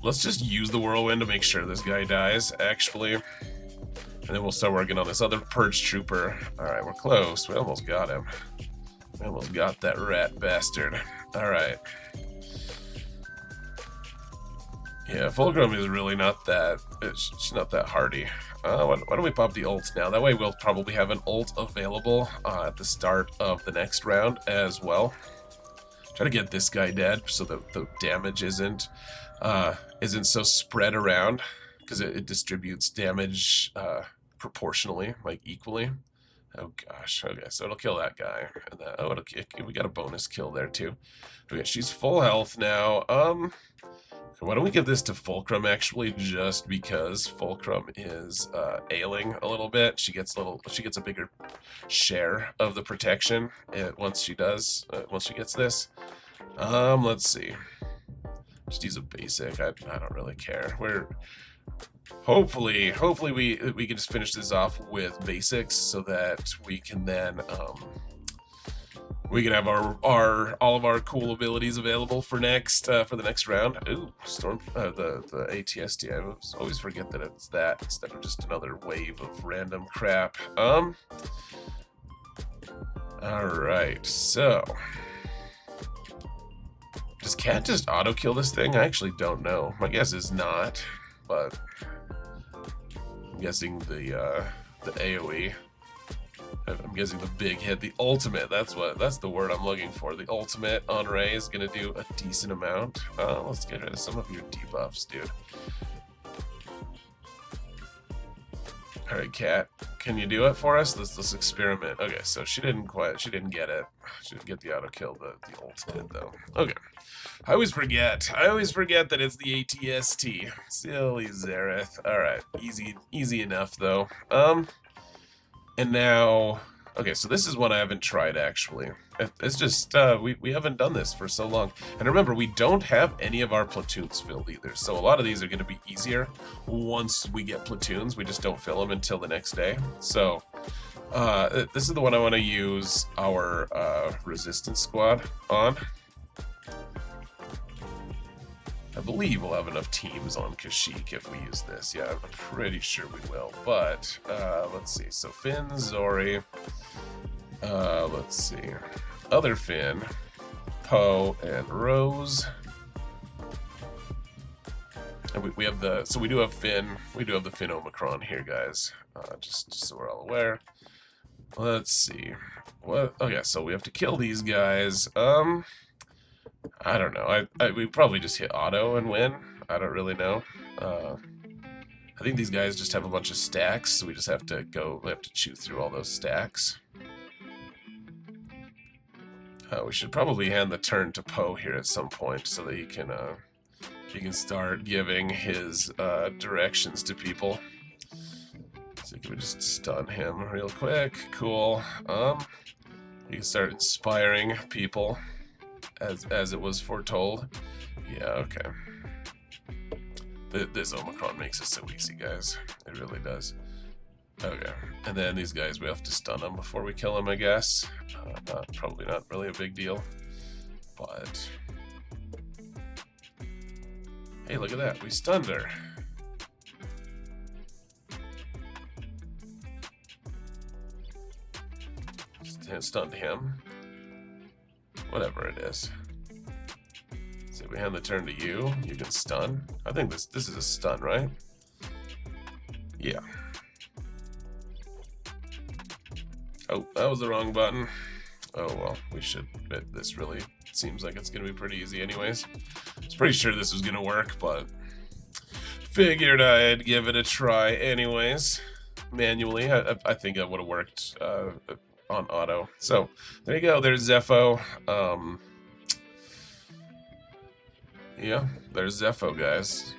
Let's just use the whirlwind to make sure this guy dies, actually. And then we'll start working on this other Purge Trooper. Alright, we're close. We almost got him. We almost got that rat bastard. Alright. Yeah, Fulcrum is really not that, she's not that hardy. Why don't we pop the ult now? That way we'll probably have an ult available at the start of the next round as well. Try to get this guy dead so that the damage isn't so spread around, because it distributes damage proportionally, like equally. Oh gosh, okay, so it'll kill that guy. And then, we got a bonus kill there too. Okay, she's full health now. Why don't we give this to Fulcrum, actually, just because Fulcrum is ailing a little bit. She gets a bigger share of the protection once she gets this. Let's see. Just use a basic. I don't really care. Hopefully we can just finish this off with basics so that we can then we can have all of our cool abilities available for the next round. Ooh, storm the ATST. I always forget that it's that instead of just another wave of random crap. All right, so does Cat just auto kill this thing? I actually don't know. My guess is not, but I'm guessing the AOE. I'm guessing the big hit, the ultimate. That's the word I'm looking for. The ultimate on Rey is gonna do a decent amount. Let's get rid of some of your debuffs, dude. All right, Cat, can you do it for us? Let's experiment. Okay, so she didn't get it. She didn't get the auto kill. The ult did though. Okay, I always forget that it's the ATST. Silly Zareth. All right, easy enough though. And now, okay, so this is one I haven't tried, actually. It's just, we haven't done this for so long. And remember, we don't have any of our platoons filled either. So a lot of these are going to be easier once we get platoons. We just don't fill them until the next day. So this is the one I want to use our resistance squad on. I believe we'll have enough teams on Kashyyyk if we use this. Yeah, I'm pretty sure we will. But let's see. So Finn, Zori. Let's see. Other Finn. Poe and Rose. And we have the, so we do have Finn. We do have the Finn Omicron here, guys. Just so we're all aware. Let's see. What? Okay, so we have to kill these guys. I don't know. We probably just hit auto and win. I don't really know. I think these guys just have a bunch of stacks, so we just have to go. We have to chew through all those stacks. We should probably hand the turn to Poe here at some point so that he can start giving his directions to people. So can we just stun him real quick? Cool. You can start inspiring people as it was foretold. Yeah, okay. This Omicron makes it so easy, guys. It really does. Okay, and then these guys, we have to stun them before we kill them, I guess. Probably not really a big deal, but... Hey, look at that. We stunned her. Stunned him. Whatever it is. So we hand the turn to you. You can stun. I think this is a stun, right? Yeah. Oh, that was the wrong button. Oh well, we should. This really seems like it's gonna be pretty easy, anyways. I was pretty sure this was gonna work, but figured I'd give it a try, anyways. Manually, I think that would have worked on auto. So there you go. There's Zeffo. Yeah, there's Zeffo, guys.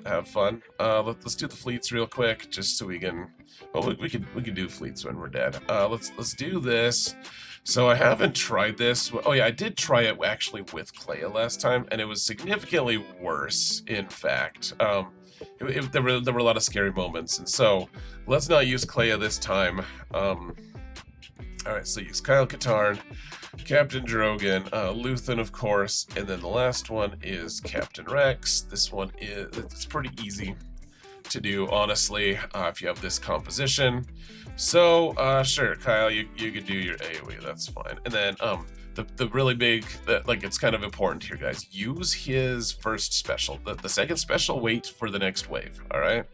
Have fun. Let's do the fleets real quick, just so we can. Well, we can do fleets when we're dead. Let's do this. So I haven't tried this. Oh yeah, I did try it actually with Krayt last time, and it was significantly worse. In fact, there were a lot of scary moments, and so let's not use Krayt this time. All right, so use Kyle Katarn, Captain Drogon, Luthen, of course, and then the last one is Captain Rex. This one it's pretty easy to do, honestly, if you have this composition. So, sure, Kyle, you could do your AoE, that's fine. And then, the really big, like, it's kind of important here, guys. Use his first special. The second special, wait for the next wave, all right?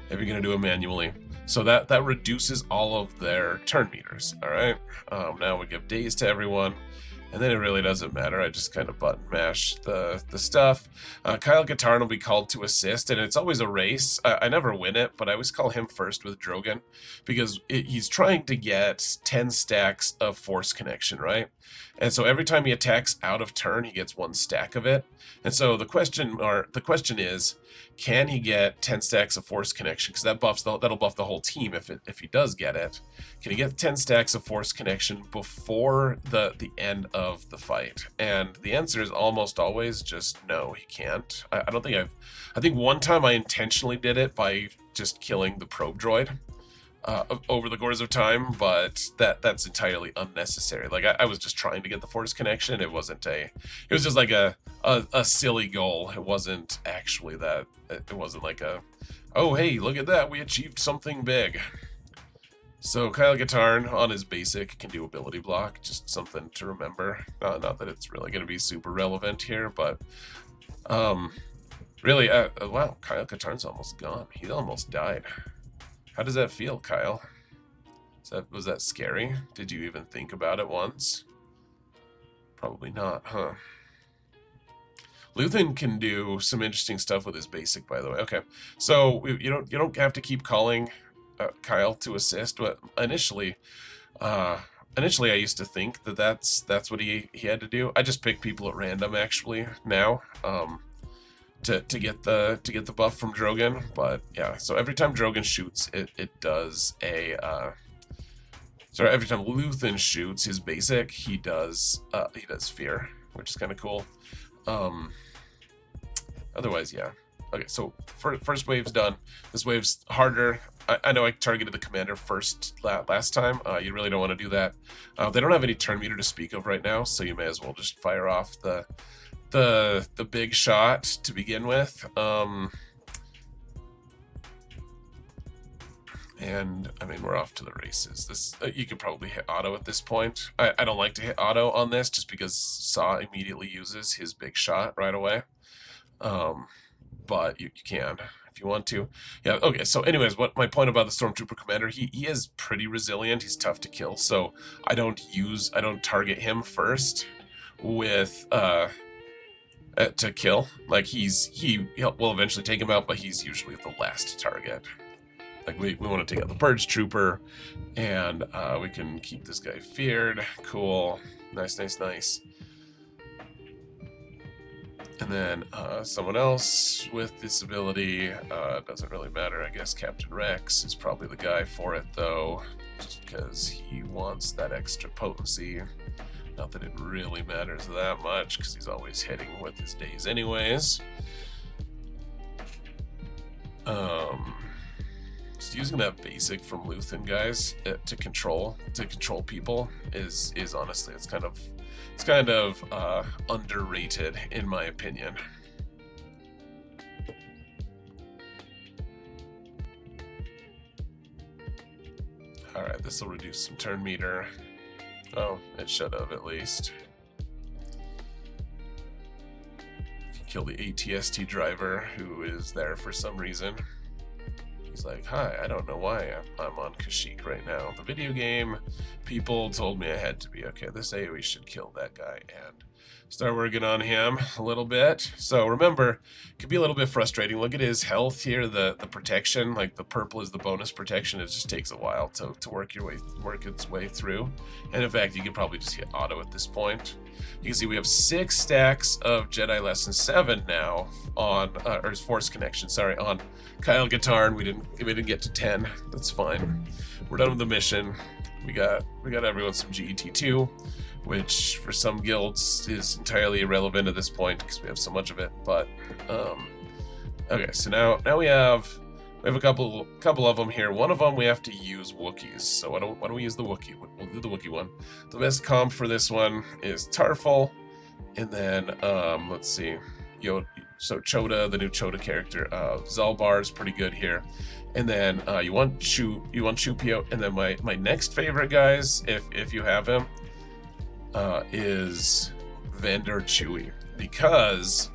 If you're gonna do it manually. So that reduces all of their turn meters, all right? Now we give days to everyone, and then it really doesn't matter. I just kind of button mash the stuff. Kyle Katarn will be called to assist, and it's always a race. I never win it, but I always call him first with Drogon, because he's trying to get 10 stacks of force connection, right? And so every time he attacks out of turn, he gets 1 stack of it. And so the question is, can he get 10 stacks of force connection? Because that'll buff the whole team if he does get it. Can he get 10 stacks of force connection before the end of the fight? And the answer is almost always just no, he can't. I don't think I think one time I intentionally did it by just killing the probe droid over the course of time, but that's entirely unnecessary. Like I was just trying to get the force connection. It was just like a silly goal. It wasn't actually that. It wasn't like oh hey, look at that, we achieved something big. So Kyle Katarn on his basic can do ability block, just something to remember. Not that it's really going to be super relevant here, but really, wow, Kyle Katarn's almost gone. He almost died. How does that feel, Kyle? Was that scary? Did you even think about it once? Probably not, huh? Luthen can do some interesting stuff with his basic, by the way. Okay, so you don't have to keep calling Kyle to assist, but initially I used to think that's what he had to do. I just pick people at random actually now. To get the buff from Drogon, but yeah. So every time Drogon shoots, it does a. Sorry, every time Luthen shoots his basic, he does fear, which is kind of cool. Otherwise, yeah. Okay, so first wave's done. This wave's harder. I know I targeted the commander first last time. You really don't want to do that. They don't have any turn meter to speak of right now, so you may as well just fire off the big shot to begin with. And I mean, we're off to the races. This you could probably hit auto at this point. I don't like to hit auto on this just because Saw immediately uses his big shot right away. But you can if you want to. Yeah, okay, so anyways, what my point about the Stormtrooper Commander, he is pretty resilient, he's tough to kill, so I don't target him first with to kill. Like we'll eventually take him out, but he's usually the last target. Like we want to take out the Purge Trooper, and we can keep this guy feared. Cool, nice. And then someone else with this ability, doesn't really matter. I guess Captain Rex is probably the guy for it, though, just because he wants that extra potency. Not that it really matters that much, because he's always hitting with his days anyways. Just using that basic from Luthen, guys, to control people is honestly, it's kind of underrated in my opinion. All right, this will reduce some turn meter. Oh, it should have at least. Kill the ATST driver who is there for some reason. He's like, hi, I don't know why I'm on Kashyyyk right now. The video game people told me I had to be. Okay, this AoE should kill that guy and start working on him a little bit. So remember, it could be a little bit frustrating. Look at his health here, the protection, like the purple is the bonus protection. It just takes a while to work its way through. And in fact, you could probably just hit auto at this point. You can see we have 6 stacks of Jedi Lesson 7 now on, or Force Connection, sorry, on Kyle Katarn. We didn't get to 10. That's fine. We're done with the mission. We got everyone some GET2, which for some guilds is entirely irrelevant at this point because we have so much of it. But okay, so now we have a couple of them here. One of them we have to use Wookiees. So why don't we use the Wookiee? We'll do the Wookiee one. The best comp for this one is Tarful, and then let's see, so Chota, the new Chota character, Zalbar is pretty good here. And then you want Chupio, and then my next favorite, guys, if you have him, is Vandar Chewie, because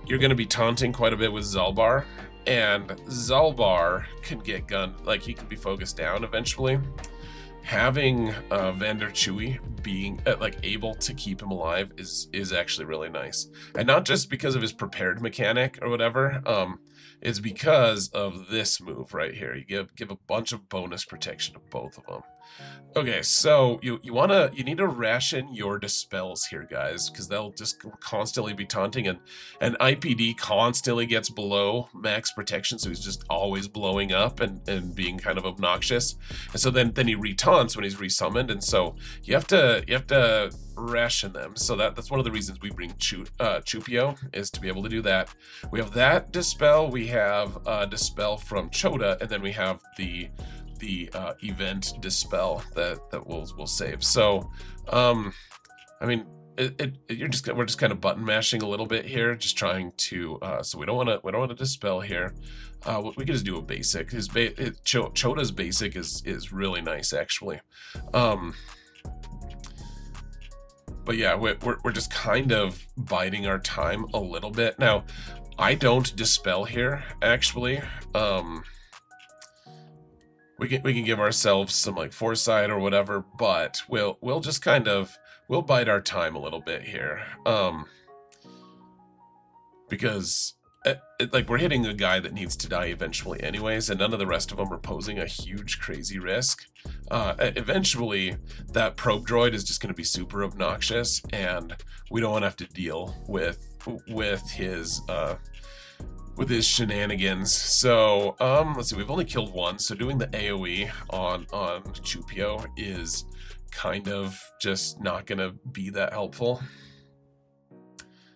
you're going to be taunting quite a bit with Zalbar, and Zalbar can get gunned, like he can be focused down eventually. Having Vandar Chewie being like able to keep him alive is actually really nice, and not just because of his prepared mechanic or whatever. It's because of this move right here. You give a bunch of bonus protection to both of them. Okay, so you need to ration your dispels here, guys, because they'll just constantly be taunting, and IPD constantly gets below max protection, so he's just always blowing up and being kind of obnoxious. And so then he re-taunts when he's resummoned, and so you have to ration them. So that's one of the reasons we bring Chupio, is to be able to do that. We have that dispel, we have dispel from Chota, and then we have the event dispel that we'll save. So I mean, we're just kind of button mashing a little bit here, just trying to so we don't want to dispel here. We can just do a basic. Chota's basic is really nice actually. But yeah, we're just kind of biding our time a little bit. Now, I don't dispel here actually. We can give ourselves some like foresight or whatever, but we'll just kind of bide our time a little bit here, because like we're hitting a guy that needs to die eventually anyways, and none of the rest of them are posing a huge crazy risk. Eventually that probe droid is just going to be super obnoxious, and we don't want to have to deal with his shenanigans. So let's see, we've only killed one, so doing the AoE on Chupio is kind of just not gonna be that helpful.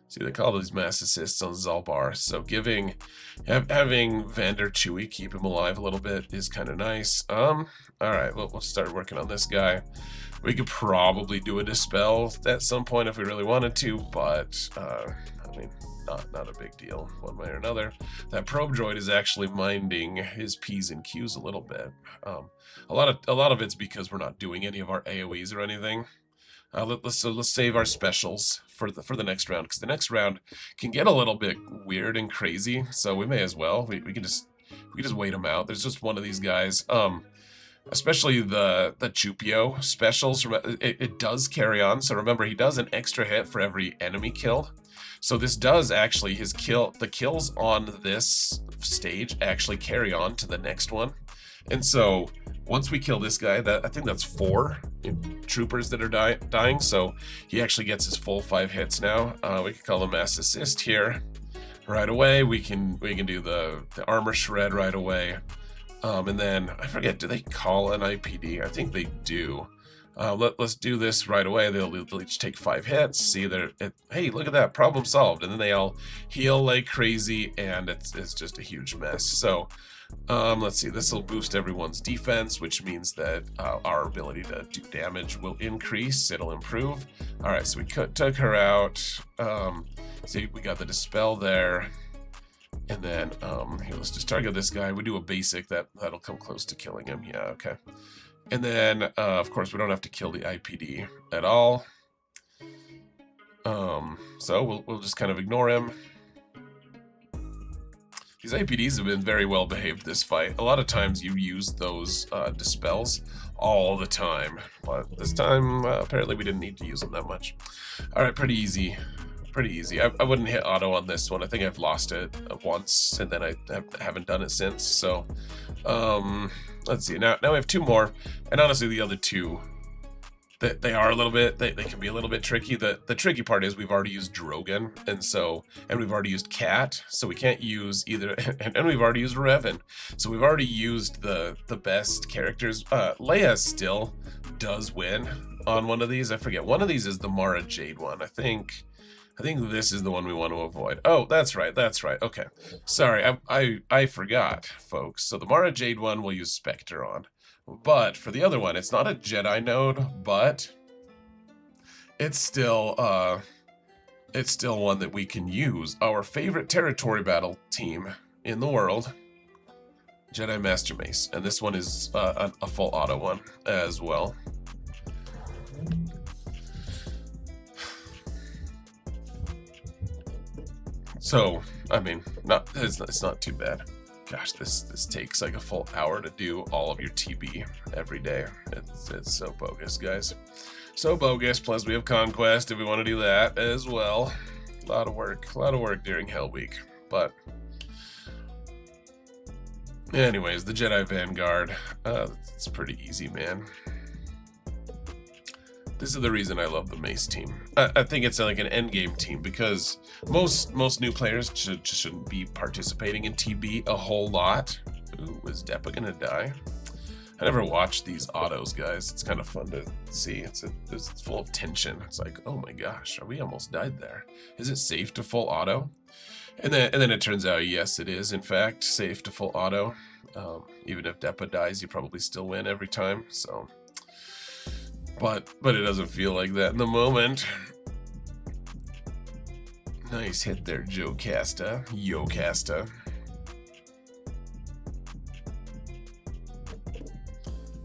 See, they call these mass assists on Zalbar, so having Vandar Chewie keep him alive a little bit is kind of nice. All right, we'll start working on this guy. We could probably do a dispel at some point if we really wanted to, but I mean, not a big deal one way or another. That probe droid is actually minding his P's and Q's a little bit. A lot of it's because we're not doing any of our AoEs or anything. Let's save our specials for the next round, because the next round can get a little bit weird and crazy. So we may as well we can just wait them out. There's just one of these guys. Especially the Chupio specials, it does carry on. So remember, he does an extra hit for every enemy killed. So this does actually, the kills on this stage actually carry on to the next one. And so once we kill this guy, I think that's 4 troopers that are dying. So he actually gets his full 5 hits now. We can call him mass assist here right away. We can do the armor shred right away. And then, I forget, do they call an IPD? I think they do. Let's do this right away. They'll each take 5 hits. See, hey, look at that, problem solved. And then they all heal like crazy, and it's just a huge mess. So, let's see, this will boost everyone's defense, which means that our ability to do damage will increase. It'll improve. All right, so we took her out. See, we got the dispel there. And then, here, let's just target this guy. We do a basic that'll come close to killing him. Yeah, okay. And then, of course, we don't have to kill the IPD at all. So we'll just kind of ignore him. These IPDs have been very well behaved this fight. A lot of times you use those dispels all the time, but this time apparently we didn't need to use them that much. All right, pretty easy. Pretty easy. I wouldn't hit auto on this one. I think I've lost it once, and then I haven't done it since. So, let's see. Now we have 2 more, and honestly, the other 2, they are a little bit. They can be a little bit tricky. The tricky part is we've already used Drogon, and we've already used Cat, so we can't use either. And we've already used Revan, so we've already used the best characters. Leia still does win on one of these. I forget. One of these is the Mara Jade one. I think this is the one we want to avoid. Oh, that's right. Okay. Sorry, I forgot, folks. So the Mara Jade one we'll use Spectre on. But for the other one, it's not a Jedi node, but it's still one that we can use. Our favorite territory battle team in the world, Jedi Master Mace. And this one is a full auto one as well. So, I mean, it's not too bad. Gosh, this takes like a full hour to do all of your TB every day. It's so bogus, guys. So bogus, plus we have Conquest if we want to do that as well. A lot of work during Hell Week. But anyways, the Jedi Vanguard, it's pretty easy, man. This is the reason I love the Mace team. I think it's like an endgame team, because most new players shouldn't be participating in TB a whole lot. Ooh, is Deppa gonna die? I never watched these autos, guys. It's kind of fun to see. It's full of tension. It's like, oh my gosh, we almost died there. Is it safe to full auto? And then it turns out, yes, it is in fact safe to full auto. Even if Deppa dies, you probably still win every time. So. But it doesn't feel like that in the moment. Nice hit there, Jocasta. Yocasta.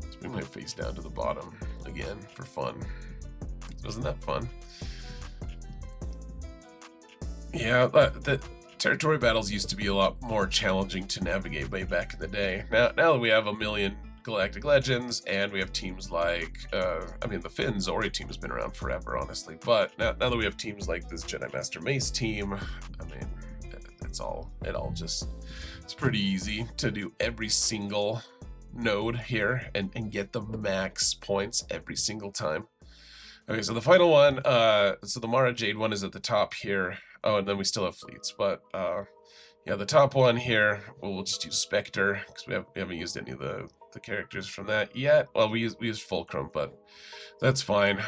Let's bring my face down to the bottom again for fun. Wasn't that fun? Yeah, the territory battles used to be a lot more challenging to navigate way back in the day. Now that we have a million Galactic Legends, and we have teams like, I mean, the Finn Zori team has been around forever, honestly, but now that we have teams like this Jedi Master Mace team, I mean, it's pretty easy to do every single node here and get the max points every single time. Okay, so the final one, so the Mara Jade one is at the top here. Oh, and then we still have fleets, but yeah, the top one here, we'll just use Spectre, because we haven't used any of the characters from that yet. Well, we used Fulcrum, but that's fine.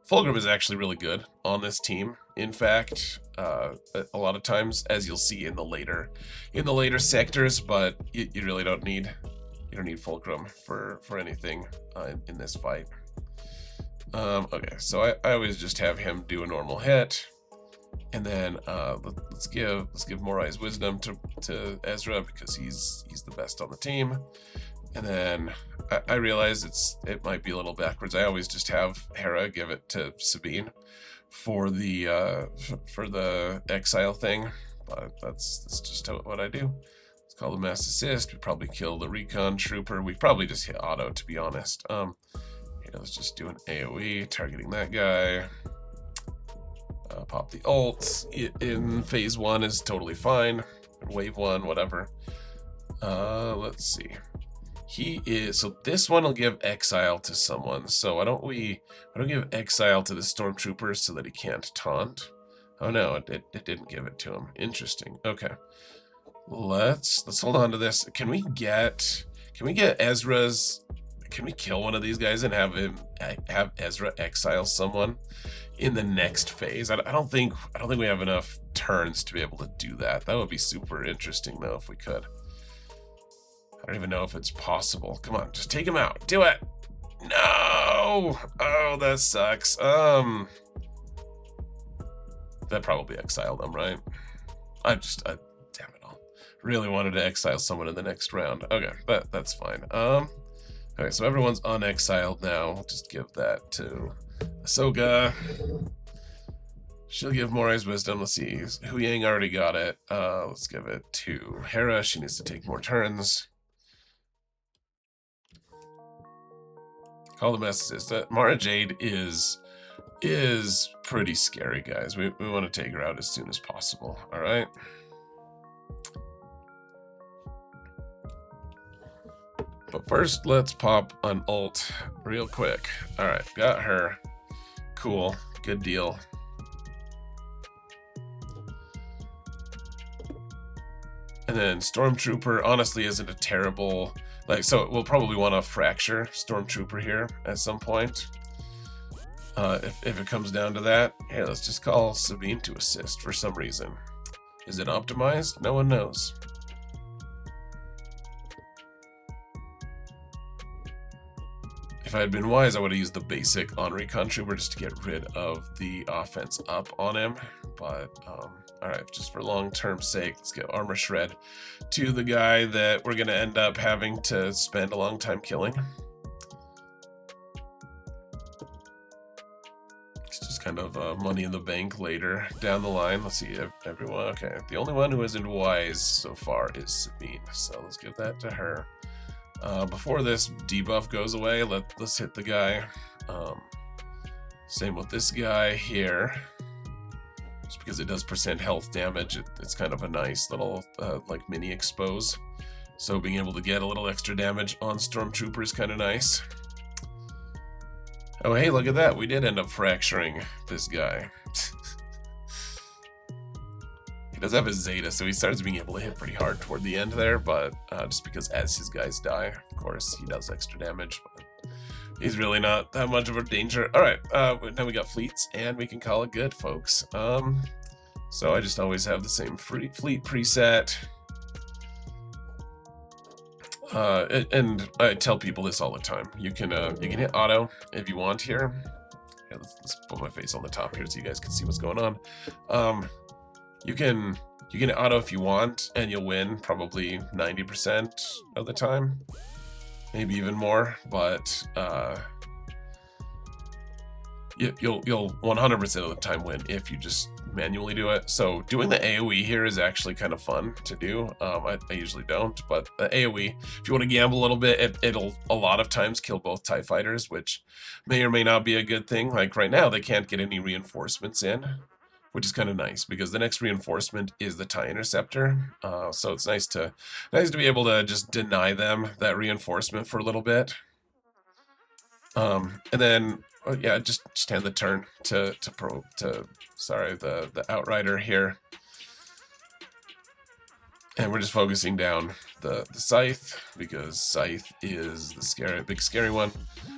Fulcrum is actually really good on this team. In fact, a lot of times, as you'll see in the later sectors, but you really don't need Fulcrum for anything in this fight. Okay, so I always just have him do a normal hit, And then let's give more eyes wisdom to Ezra because he's the best on the team. And then I realize it might be a little backwards. I always just have Hera give it to Sabine for the exile thing, but that's just what I do. Let's call the mass assist. We probably kill the recon trooper. We probably just hit auto, to be honest. Let's just do an AoE targeting that guy. Pop the ult in phase 1 is totally fine. Wave 1, whatever. Let's see. So this one will give exile to someone. So why don't we give exile to the stormtroopers so that he can't taunt? Oh no, it didn't give it to him. Interesting. Okay. Let's hold on to this. Can we get Ezra's? Can we kill one of these guys and have Ezra exile someone in the next phase? I don't think we have enough turns to be able to do that. That would be super interesting though if we could. I don't even know if it's possible. Come on, just take him out. Do it. No. Oh, that sucks. That probably exiled them, right? Damn it all. Really wanted to exile someone in the next round. Okay, that's fine. Okay, so everyone's unexiled now. We'll just give that to Ahsoka. She'll give more eyes wisdom. Let's see. Hu Yang already got it. Let's give it to Hera. She needs to take more turns. Call the messages. Mara Jade is pretty scary, guys. We want to take her out as soon as possible. All right. But first, let's pop an ult real quick. All right, got her. Cool, good deal. And then Stormtrooper honestly isn't a terrible, so we'll probably want to fracture Stormtrooper here at some point. If it comes down to that, here, let's just call Sabine to assist for some reason. Is it optimized? No one knows. If I had been wise, I would have used the basic on recon trooper just to get rid of the offense up on him. But, alright, just for long-term sake, let's get armor shred to the guy that we're going to end up having to spend a long time killing. It's just kind of money in the bank later down the line. Let's see, everyone. Okay, the only one who isn't wise so far is Sabine, so let's give that to her. Before this debuff goes away, let's hit the guy. Same with this guy here. Just because it does % health damage, it's kind of a nice little like mini expose. So being able to get a little extra damage on Stormtrooper is kind of nice. Oh hey, look at that. We did end up fracturing this guy. He does have a Zeta, so he starts being able to hit pretty hard toward the end there, but just because as his guys die, of course, he does extra damage, but he's really not that much of a danger. Alright, now we got fleets, and we can call it good, folks. So I just always have the same fleet preset. And I tell people this all the time. You can hit auto if you want here. Yeah, let's put my face on the top here so you guys can see what's going on. You can auto if you want, and you'll win probably 90% of the time, maybe even more. But you'll 100% of the time win if you just manually do it. So doing the AoE here is actually kind of fun to do. I usually don't, but the AoE, if you want to gamble a little bit, it'll a lot of times kill both TIE fighters, which may or may not be a good thing. Like right now, they can't get any reinforcements in, which is kind of nice because the next reinforcement is the TIE Interceptor. So it's nice to be able to just deny them that reinforcement for a little bit. And then yeah, just hand the turn to the Outrider here. And we're just focusing down the Scythe because Scythe is the big scary one.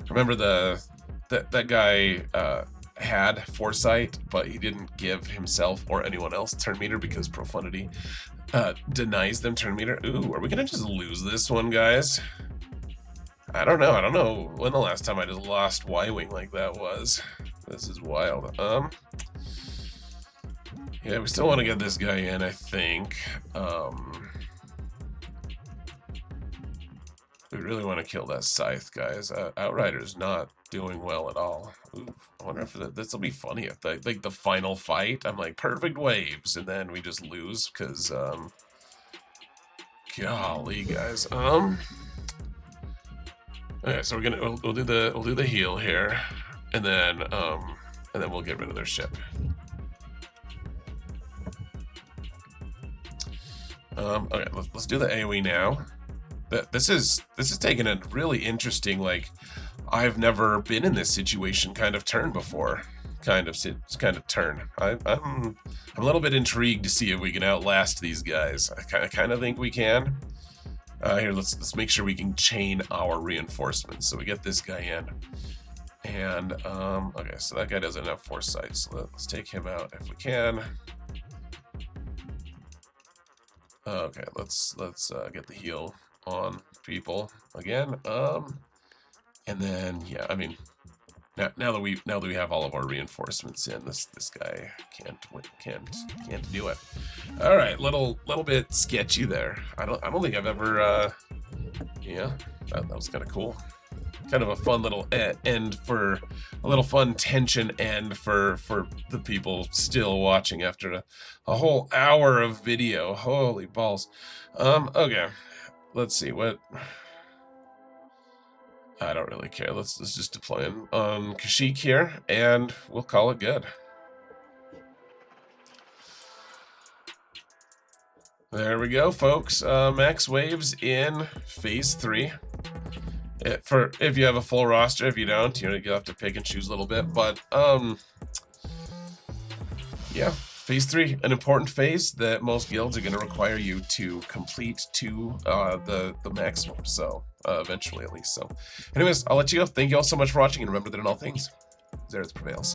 Remember that guy had foresight, but he didn't give himself or anyone else turn meter because profundity denies them turn meter. Ooh, are we gonna just lose this one, guys? I don't know when the last time I just lost Y-Wing like that was. This is wild. Yeah, we still want to get this guy in, I think. We really want to kill that scythe, guys. Outrider's not doing well at all. Ooh, I wonder if this will be funny at the final fight. I'm like, perfect waves, and then we just lose because golly, guys. Okay, so we'll do the heal here, and then we'll get rid of their ship. Okay, let's do the AoE now. This is taking a really interesting, like, I've never been in this situation kind of turn before. Kind of turn. I'm a little bit intrigued to see if we can outlast these guys. I kind of think we can. Here, let's make sure we can chain our reinforcements. So we get this guy in, and okay, so that guy doesn't have foresight. So let's take him out if we can. Okay, let's get the heal on people again. And then yeah, I mean, now that we have all of our reinforcements in, this guy can't do it. All right, little bit sketchy there. I don't think I've ever yeah, that was kind of cool. Kind of a fun little end for a little fun tension end for the people still watching after a whole hour of video. Holy balls. Okay, let's see what. I don't really care. Let's just deploy on Kashyyyk here, and we'll call it good. There we go, folks. Max waves in phase 3. If you have a full roster, if you don't, you'll have to pick and choose a little bit. But yeah, phase 3, an important phase that most guilds are going to require you to complete to the maximum. So eventually, at least. So, anyways, I'll let you go. Thank you all so much for watching, and remember that in all things, Zereth prevails.